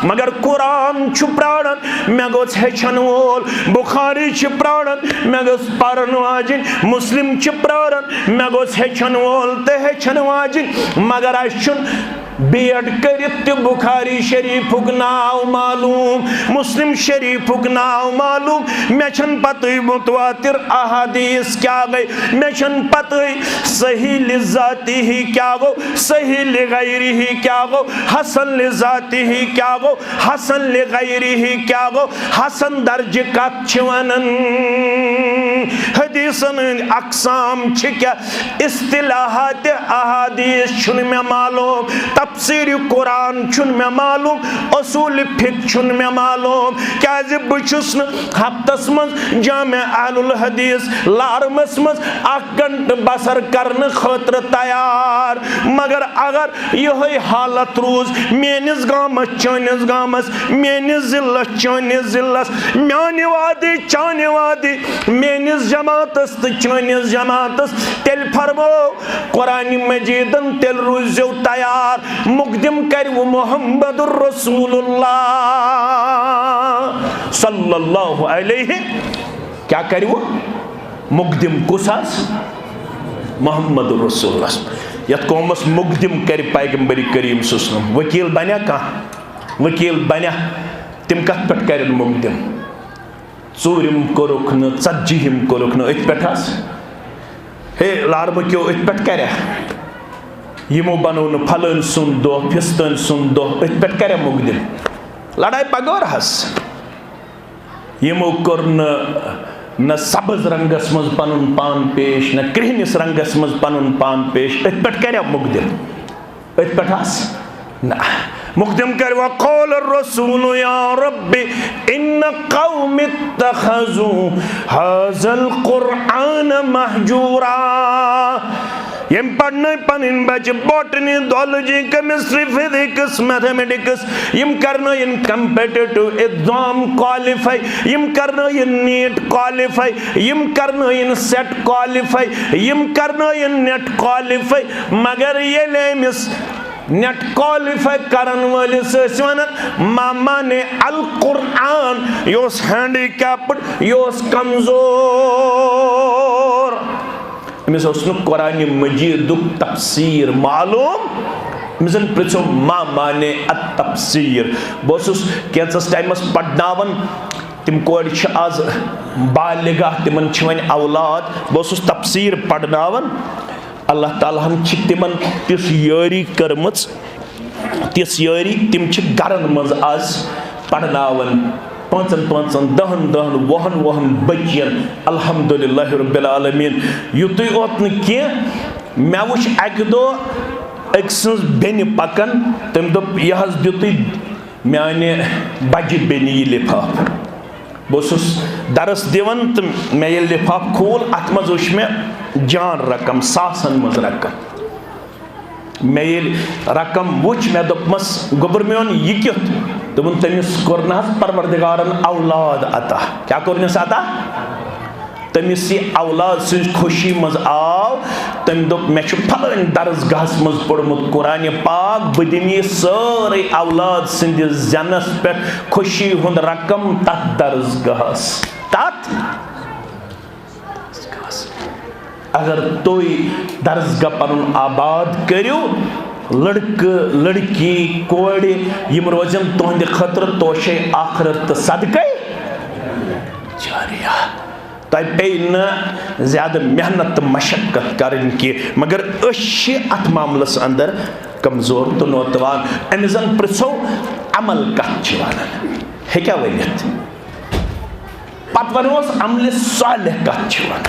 मगर कुरान प्राणन मे गोस हेचन वोल बुखारी प्राणन मे गोस पारन वाजिन मुस्लिम प्राणन मे गोस हेचन वोल ते हेचन वाजिन मगर अशुन बीएड करित बुखारी शरीफुक नाव मालूम मुस्लिम शरीफुक नाव मालूम मे छन पतई मुतवातिर अहादीस क्या गई मे छन पतई सही लिजाती ही क्या गो सही लिगैरी ही क्या गो हसन लिजाती ही क्या गो हसन लिगैरी ही क्या गो हसन दर्ज कत वनन हदीसन अक़साम क्या इस्तिलाहात अहादीस छुन मे मालूम तफसीर कुरान छुन मे मालूम असूल फिक छुन मे मालूम क्या बहुस हफ्तस मज जामे अहलुल हदीस लारमस मज 1 घंट बसर करने खतर तैयार मगर अगर यह हालत रूज मेनिस गामस चनिस गामस मेनिस जिल्लस चनिस जिल्लस म्याने वादे चाने वादे मेनिस जमातस तो चनिस जमातस तेल फरमो कुरान मजीदन तेल रूजो तैयार मुकदम कर मुहम्मदुर रसूलुल्लाह सल्लल्लाहु अलैहि क्या कर वो मुकदम कुसास मुहम्मदुर रसूलुल्लाह यथ कौमस मुकदिम कर पैगंबरी करीम सल्लल्लाहु वकील बन्या कह वकील बन्या तिम कत पे कर मुकदिम चूरिम कोरुक न tzatjihim कोरुक न अथ पे हे लारबक्यो अथ पे कर यमो बनो न फलन सुन दो फिस्तन सुन दो अथ पे कर मुकदिम लड़ाई बगौर हस यमो कोर न सबज रंगस मज पनुन पान पेश न कृहनिस रंगस मज पनुन पान पेश अथ पे कर मुकदिम अथ पे हस ना मुकदम कर वक़ाल रसूल या रब्बी इन्न क़ौमी इत्तख़ज़ू हाज़ल क़ुरआन महजूरा यम पढ़ने पनिन बच botany zoology chemistry physics mathematics यम करना इन कॉम्पिटिटिव एग्जाम क्वालिफाई यम करना इन नीट क्वालिफाई यम करना इन सेट क्वालिफाई यम करना इन नेट क्वालिफाई मगर ये लेमिस नेट क्वालिफाई करन वालिस वन मामा ने अल कुरान योस हैंडीकैप्ड योस कमजोर अमिस कुरान मजीद तफसीर मालूम मिसन प्रिछो मामा ने तफसीर बस कैंसस टाइमस पढ़नावन तिम कोड़ आज बालिगा तिमन वन औलाद बस तफसीर पढ़नावन अल्लाह ताला तिमन तिस यारी करमच तिस यारी तिम गरन मज आज पढ़नावन 5 10 वहन बचियन अल्हम्दुलिल्लाह रब्बिल आलमीन युत ओत न मे वुच अक दो अक सज बेन पकन तम दोप यह दित माने बज बेन यह लिफाफ बस दरस दिवन तो मे ये लिफाफ खोल अत मज वुच मे जान रकम सासन मज रकम मे ये रकम वुच मे दोपमस गोबर मेन यह क्युत दोपन तमिस कोर न परवरदिगारन औलाद अता क्या कोरनिस अता तमिस यह औलाद सज खुशी मज आव तम दोप मे फलन दरसगाहस मज पढ़मुत कुरान पाक बह दिम यह सारे औलाद सिंदिस जनस पे खुशी हुंद रकम तथ दरसगाहस तथ अगर तुम दरसगाह पन आबाद करो लड़क लड़की कोड़ यम रोजन तुहद खतर तोशे आखरत तो सदक़े जारिया तह पे न ज्यादा मेहनत मशक्कत करन की मगर अत मामलस अंदर कमजोर तो नौतवान अमिस जन पृछो अमल कत वन हेक्या वनित पत वनोस अमल सालिह कत वन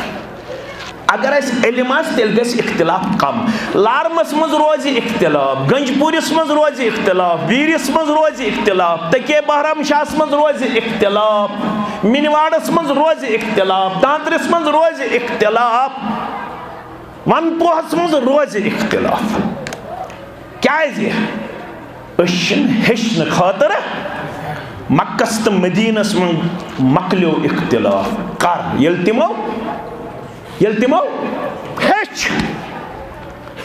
अगर इल्म तेल गस इख्तिलाफ कम लारमस मज रोज इख्तिलाफ गंजपुरिस मज रोज इख्तिलाफ वीरिस मज रोज इख्तिलाफ तके बहरम शाहस मज रोज इख्तिलाफ मिनवाड़स मज रोज इख्तिलाफ दांतरिस मज रोज इख्तिलाफ वनपोहस मज रोज इख्तिलाफ क्या हेचन खातर मक्कस तो मदीनस मन मकलो इख्तिलाफ कर यल तिमो हेच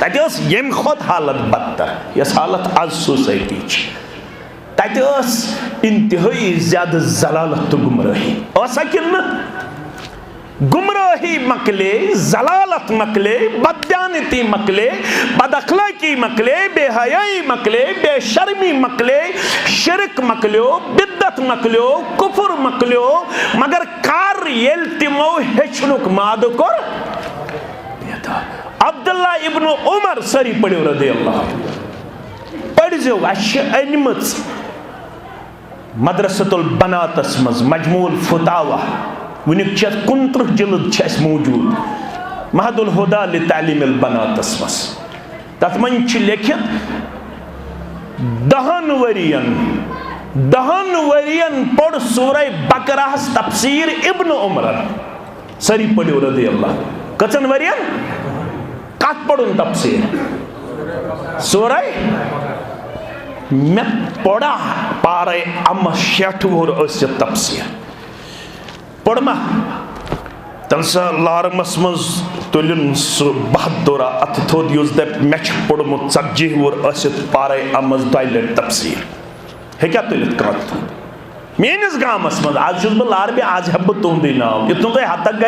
तस यम खुद हालत बदतर यस हालत आज सोसाइटी तस इंतहाई ज्यादा जलालत तो गुमराही गुमराही मकले जलालत मकले बदयानती मकले बदअखलाकी मकले बेहयाई मकले बेशर्मी मकले शिरक मकलो बिद्दत मकलो कुफर मकलो मगर कार येल तिमो हेचनुक माद कोर अब्दुल्ला इब्न उमर सरी पड़ो रदियल्लाहु पढ़ो अनमच मदरसतुल बनातस मज मजमूल फतावा वनिक 29 जिल्द मौजूद महदुल हुदा लितालीमिल बनातस मज तथ मन लिखित 10 वरियन पढ़ सूरह बकराहस तफसीर इब्न उमर सरी पढ़ो रदियल्लाहु कचन वरियन कत पढ़ुन तफसीर सूरह मे पढ़ा पारे अम 60 वुर तफसीर पढ़मा तल लारमस मज तुलिन सह बहादुरा अत थोद युस दप मे पढ़मुत 40 वुर पारे अमज 2 लट तफसीर हेक्या तुलित कत मेनिस गामस मज आज बह लारबे आज हेब बह तुंदे नाव युत तुम हतक ग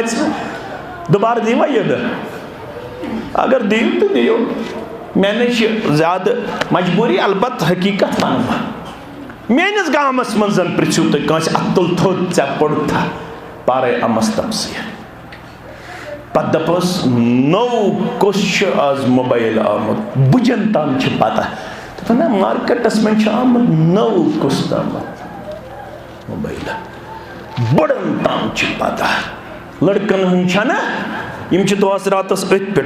दोबारा दीवा ये अगर दीव तो दियो मैंने ज्यादा मजबूरी अलबत् हकीकत वन मेनिस गामस मज पृछू तुम कंस अतुल थोद ऐ पढ़ा पारे अमस तफसीर पत दपस नौ कुछ आज मोबाइल आमुत बुजन ताम पता तो ना मार्केटस में आमुत नौ कुछ ताम मोबाइल बड़न ताम पता लड़कन हूं यम दोस रातस अथ पे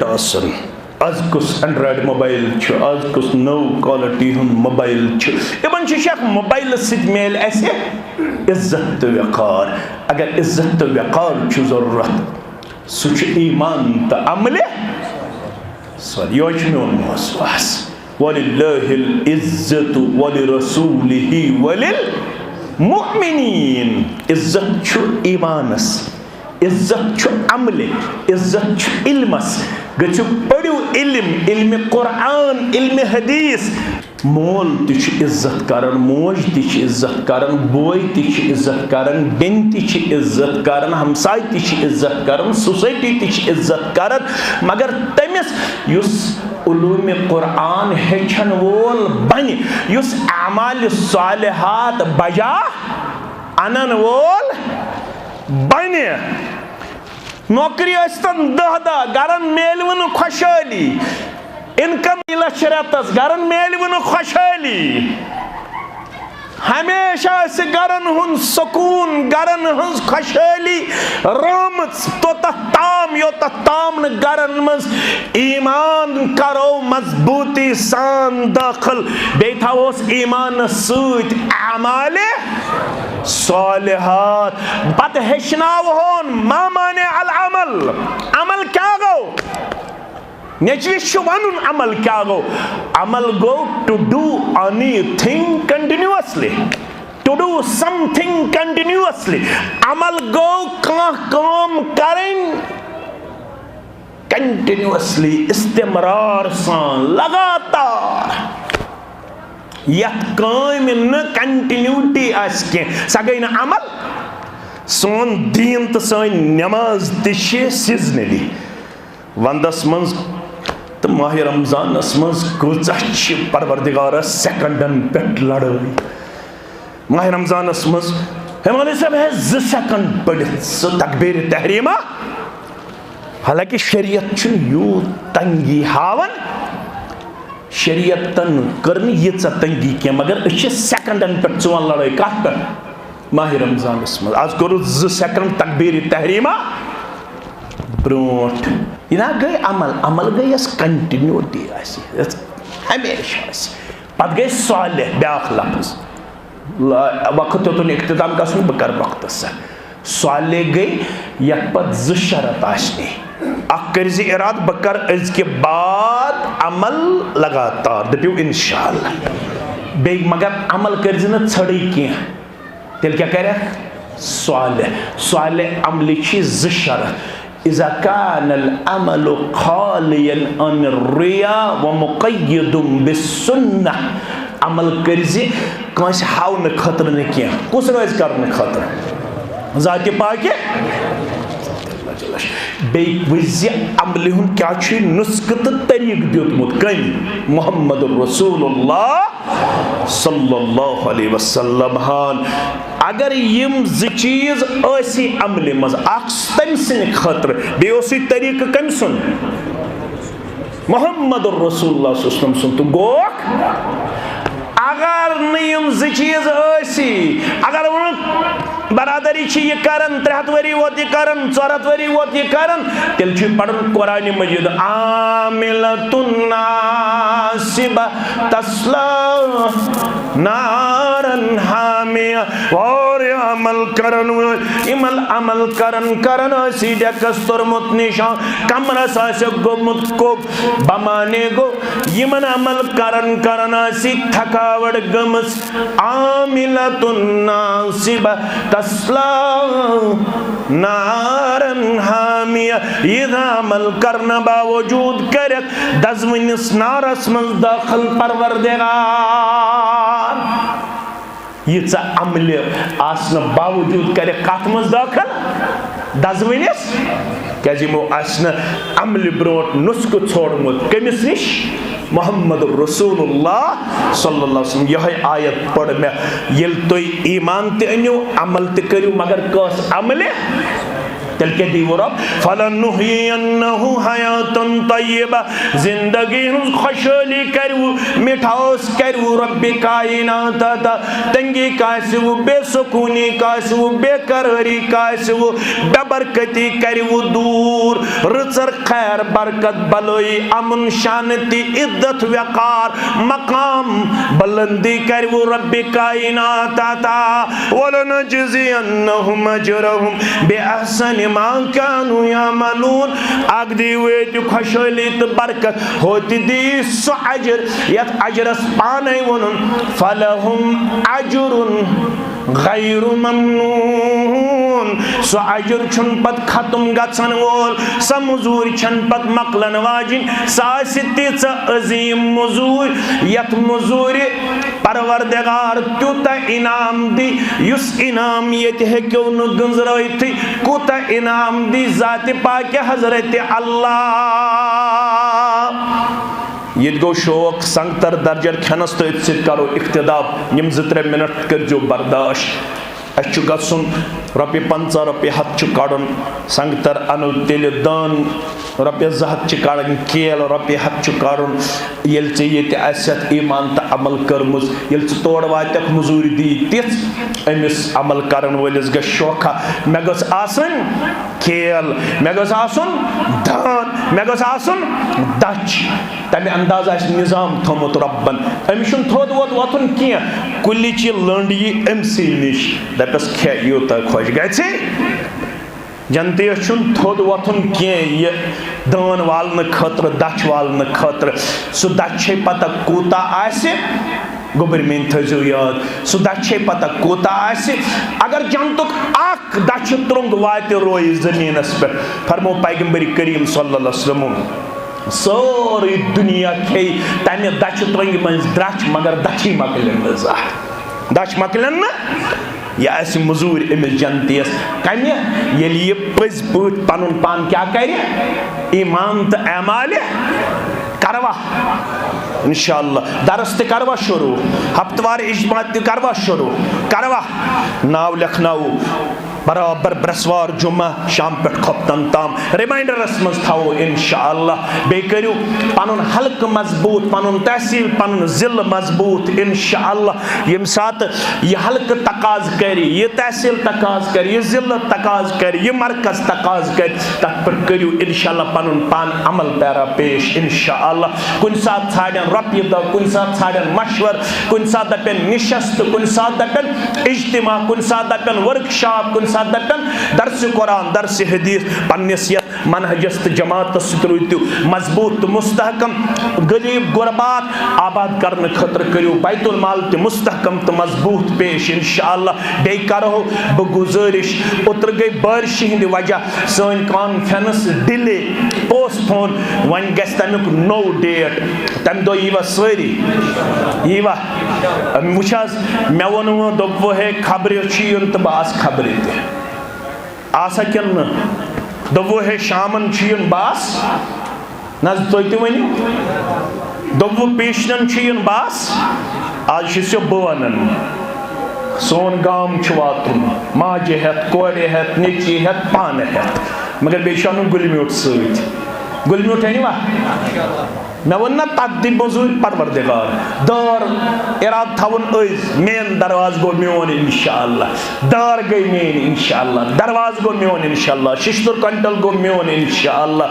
आज कुछ एंड्रॉइड मोबाइल आज कुछ नौ क्वालिटी हूं मोबाइल इन मोबाइल मिल इज्जत तो वक़ार अगर इज्जत तो वक़ार जरूरत सह ईमान तो अमल यह मोन मौसवास वलिल्लाहिल इज्जतु वलिरसूलिहि वलिल मुमिनीन इज्जत ईमानस इज्जत अमल इज्जत इल्मस गु पढ़ू इल्म कुरान इल्म हदीस मोल इज्जत कर मोज इज्जत कर बोय इज्जत कर बेन इज्जत कर हमसाय इज्जत कर सोसाइटी इज्जत कर मगर तमिस उलूम कुरान हेचन वोल बन अमाल सालिहात बजा अनन वोल बन नौकरी दह दह गरन मेलवन खुशहाली इनकम लक्ष रतस गरन मेलवन खुशहाली हमेशा गरन हुन सुकून गरन हज खुशहाली राम तोत ताम योत ताम न गरन मज ईमान करो मजबूती सान दाखिल बे थोस ईमान सत अमाले सालिहात पत हेचनावहोन मा माने अल अमल अमल क्या गो नेचविश वन अमल क्या गो अमल गो to do anything continuously to do something continuously अमल गो काम करें कंटिन्यूअसली इस्तेमरार सान लगातार यत काम न कंटिन्यूटी सा गई न अमल सोन दीन तो सन नमाज सीजनली वंदस मज तो माह रमजानस मज कूचा परवरदिगार सेकंडन पे लड़ाई माह रमजानस मज हिमालय साहब है 2 सेकंड पढ़ तकबीर तहरीमा हालांकि शरीयत यूत तंगी हावन शरीयतन कर तंगी क्या मगर सेकंडन पे 4 लड़ाई कत पे माह रमजानस मज आज करो 2 सेकंड तकबीर तहरीमा ब्रोट यह गई अमल अमल गई कंटिन्यूटी हमेशा पत गई सालिह ब्याख लफ्ज वक्त योतन इख्तिताम गन बह कर वक्त सालिह गई यत पत 2 शरत आसने कर इराद बह कर अजके बाद अमल लगातार दपू इंशाअल्लाह बे मगर अमल कर छड़ी कह तेल क्या कर सालिह अमल 2 शरत इज़ा कानल अमलु खालियन अन रिया व मुक़य्यदुन बिस्सुन्नह अमल करजे कस हावन खतर न कह कुस रोज करने खतर जाति पाक बे वज अमल हुन क्या नुस्ख तो तरीक दियुतमुत कम मुहम्मद रसूलुल्लाह सल्लल्लाहु अलैहि वसल्लम हान अगर यम 2 चीज ऐसी अमल मज तम सन खतर बे तरीक कम सुन मोहम्मद रसूलुल्लाह सल्लल्लाहु अलैहि वसल्लम तो गो अगर नम 2 चीज ऐसी अगर बरादरी यह कर 300 वरी वोत यह कर 400 वरी वोत यह कर तेल पढ़न कुरान मजीद आमिलतुन नासिबा तस्ला नारन हामिया और अमल करन इमल अमल करन करन सीधे कस्तुरमुत निशान कमरस गोमुत को बमाने गो यमन अमल करन करन सी थकावट गमस आमिलतुन नासिबा तस्ला नारन हामिया यह अमल करना बावजूद कर दजवनिस नारस मज दाखिल परवरदिगार यीचा अमल आसन बावजूद कर कत मज दाखिल दजवनिस क्या यमो अमल ब्रोट नुस्ख छोड़मुत कमिस निश मोहम्मद रसूलुल्लाह सल्लल्लाहु अलैहि वसल्लम। यह आयत पढ़ मे येल तुम ईमान तनियो अमल तरियो मगर कस अमल तेल के दीवो रब फलनुहियन्नहु हयातन तय्यबा जिंदगी खुशहाली करवु मिठास करवु रब्बे कायनात तंगी कासवु बेसुकूनी कासवु बेकरारी कासवु बेबरकती करवु दूर रचर खैर बरकत भलाई अमन शांति इज्जत वकार मकाम बुलंदी करवु रब्बे कायनात वलनजजियन्नहुम अजरहुम बिअहसन मा कानू यामलून। अग दी खुशहाली तो बरकत होती दी सो अजर यत अजरस पाने वनुन फलहुम अजरुन गैरु ममनून। सो अजर छुन पत खत्म गछन वोल स मजूर छन पत मकलन वाजिन सास तीच अजीम मजूर यत मजूर परवरदिगार त्यूता इनाम दी युस इनाम ये हेक्यो न गंजराइथि कुता इनाम दी जाति पाक हजरत अल्लाह। ये गो शौक संगतर दर्जर खनस तो करो इख्तिदाब यम 2-3 मिनट करजो बर्दाश्त। अच्छु गसुन रपे 50 रपे 100 काड़न संगतर अनु तेल दान रपे 200 काड़न केल रपे 100 काड़न येल चे ये आसत ईमान त अमल करमुस येल चे तोड़ वातक मजूरी दी तिस अमिस अमल करन वलिस ग शौका मे गस आसन केल मे गस आसन दान मे गस आसन दच तमे अंदाज आस निजाम थोमत रब्बन अमिशन थोद वोत वतन किया कुल्ली ची लंडी एमसी निश दपस खे यूता खुश गए जनते छुन थोद वथुन के ये दान वालन खतर दच वालन खतर सु दछे पता कूता आसे गोबर में थजो याद सु दछे पता कूता आसे अगर जनतुक आख दछ त्रुंग वाते रोय जमीनस पे फरमो पैगंबर करीम सल्लल्लाहु अलैहि वसल्लम सारी दुनिया खे तमे दछ त्रुंग मन द्रच मगर दछी मकलन दछ मकलन यह मजूर अमिस जनतीस कम ये पज पट पन पान क्या कर ईमान तो एमाल करवा इंशाअल्लाह दरस ते करवा शुरू हफ्तवार इज्मा ते करवा शुरू करवा नाव लिखनाओ बराबर ब्रसवार जुम्मा शाम पे खपतन ताम रिमाइंडरस मज थाओ इंशाअल्लाह बे करियो पनुन हल्क मजबूत पनुन तहसील पनुन जिल मजबूत इंशाअल्लाह यम साथ ये हल्क तकाज करी ये तहसील तकाज करी ये जिल तकाज करी ये मरकज तकाज करी तक पर करियो इंशाअल्लाह पनुन पान अमल पैरा पेश इंशाअल्लाह कुन साथ छाड़न रपिय द कुन साथ छाड़न मशवर कुन साथ दपन निशस्त कुन साथ दपन इज्तिमा कुन साथ दपन वर्कशॉप कुन साथ दपन दर्स कुरान दर्स हदीस पन्नसियत मनहजस जमात सतरुतु मजबूत मुस्तहकम गरीब गुरबात आबाद करने खतर करियो बैतुल माल ते मुस्तहकम तो मजबूत पेश इंशाअल्लाह बे करो ब गुजारिश उतर गई बारिश हिंद वजह सन कॉन्फ्रेंस डिले पोस्टपोन वन गस तमिक नो डेट तम दो यीवा सारी यीवा मुशाज मे वोनो दोपो है खबर छियन तो बास खबर ते आसा कन दोपो है शामन छियन बास नज तो वनी दोपो पेशनन छियन बास आज छिसो बवनन सोन गाम वातुन माजे हेत कोरे हेत निची हेत पान हेत मगर बेशानु गुलम्यूट सत गुलम्यूट है वा मे वन ना तक मजूर परवरदिगार दार इराद थवन मेन दरवाज गो मोन इंशाअल्लाह दार गई मेन इंशाअल्लाह दरवाज गो मोन इंशाअल्लाह शिश्तुर कंटल गो मोन इंशाअल्लाह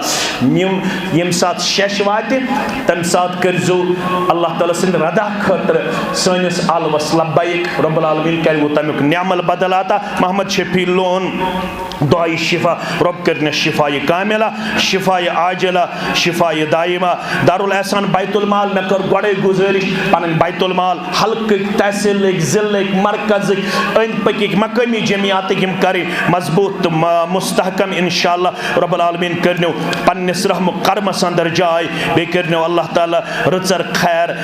यम साथ शश वाते तम साथ करजो अल्लाह ताला सिंद रदा खतर सनिस अलवस लब्बैक रब्बुल आलमीन कर वो तमिक नियामल बदलाता मोहम्मद शफी लोन दुआई शिफा रब करने शिफाए कामिला शिफाए आजिला शिफाए दाइमा दारुल एहसान बैतुल माल में कर गोड़े गुजारिश पन बैतुल माल हल्क तहसील जिल मरकज अंद पक मकामी जमियात यम करे मजबूत मुस्तहकम इंशाअल्लाह रब्बुल आलमीन करनो पन्निस रहम करमस अंदर जाय बे करनो अल्लाह ताला रचर खैर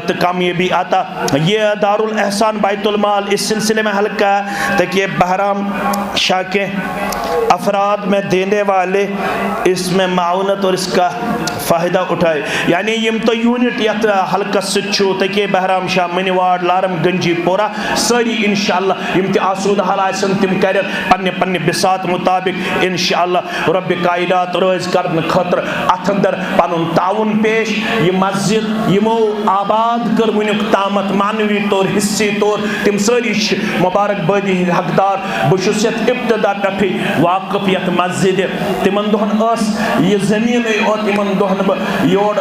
तो कामयाबी आता। ये दारुल एहसान बैतुल माल इस सिलसिले में हल्का तक ये बहराम शाके अफराद में देने वाले इसमें माउनत और इसका फ़ायदा उठाए। यानी यम तो यूनिट यत हल्कस तके बहराम शाह मनिवाड़ लारम गंजी पोरा सारी इंशाअल्लाह यम आसूद हल आसन तिम कर पन्ने पन्ने बिसात मुताबिक इंशाअल्लाह रब कायनात रोज करने खतर अथ अंदर पनुन ताउन पेश। ये मस्जिद यमो आबाद कर वुनुक तामत मानवी तौर हिस्से तौर तिम सारी मुबारक बदी हकदार। बहुस इब्तदा पे वाकफ यत मस्जिद तिमन दोहन यह जमीन तिमन दोहन योर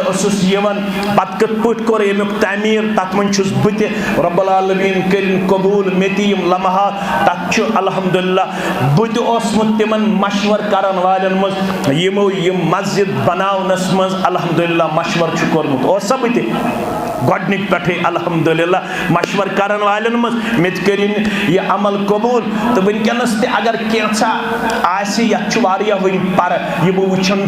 पत कत पट कोर यमुक तमीर तथ मन बुत रब्बुल आलमीन करिन कबूल मेतीम लम्हा तथ अल्हम्दुलिल्लाह बुत तिमन मशवर करन वालन मज यमो यम मस्जिद बनावनस मज अल्हम्दुलिल्लाह मशवर कोर्मुत ओसा बुत गोडनिक पे अल्हम्दुलिल्लाह मशवर करन वालन मज मे करिन यह अमल कबूल। तो वनकस अगर कैसा आया वन पर यह बह वुचान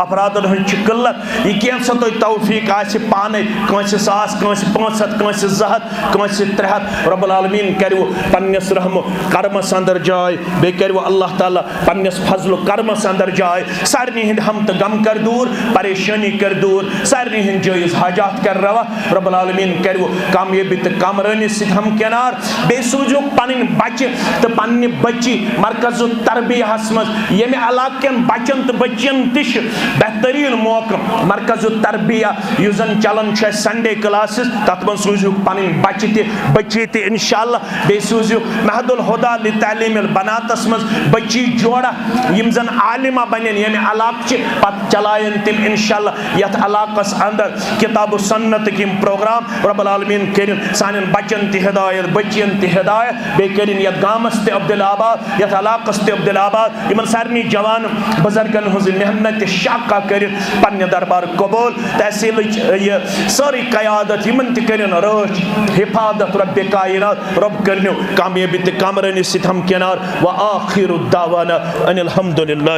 अफरादन हज किल्लत यह कैसा तुम तौफीक पाने कंस 100 कंस 500 कंस 200 कंस 300 रब्बुल आलमीन करो पन्नस रहम करमस अंदर जाय बे करो अल्लाह ताला पन्नस फजल करमस अंदर जाय। सारनी हिंद हम तो गम कर दूर परेशानी कर दूर सारनी हिंद जायज हाजात कर रवा रब्बुल आलमीन करो कामयाबी तो कामरानी से हम किनार बे सूझो पन बच्चे तो पन्ने बच्ची मरकज़ तरबियस मज यमे इलाकन बचन तो बच्चन तिश बेहतरीन मौका मरकज़ तरबिया युजन चलन संडे क्लासेस तथ मन सूझु पन बच्ची ते इंशाअल्लाह बे सूझु महदुल हुदा लि तालीमिल बनातस मज बच्ची जोड़ा यम जन आलिमा बनें यमे इलाक पत चलायन तिम इंशाअल्लाह यथ इलाकस अंदर किताब सुन्नत किम प्रोग्राम रब्बुल आलमीन करिन सानन बच्चन ते हिदायत बच्चियन ते हिदायत बे करिन यथ गामस ते अब्दुलाबाद यथ इलाकस ते अब्दुलाबाद यमन सारनी जवान बुजुर्गन हुज मेहनत शाका करिन पन्ने दरबार कबूल तहसील यह सारी क़यादत यमन ते करिन रोच हिफाजत रब कायनात रब करनो कामयाबी ते कामरानी से हम किनार व आखिरु दावाना अनिल हम्दुलिल्लाह।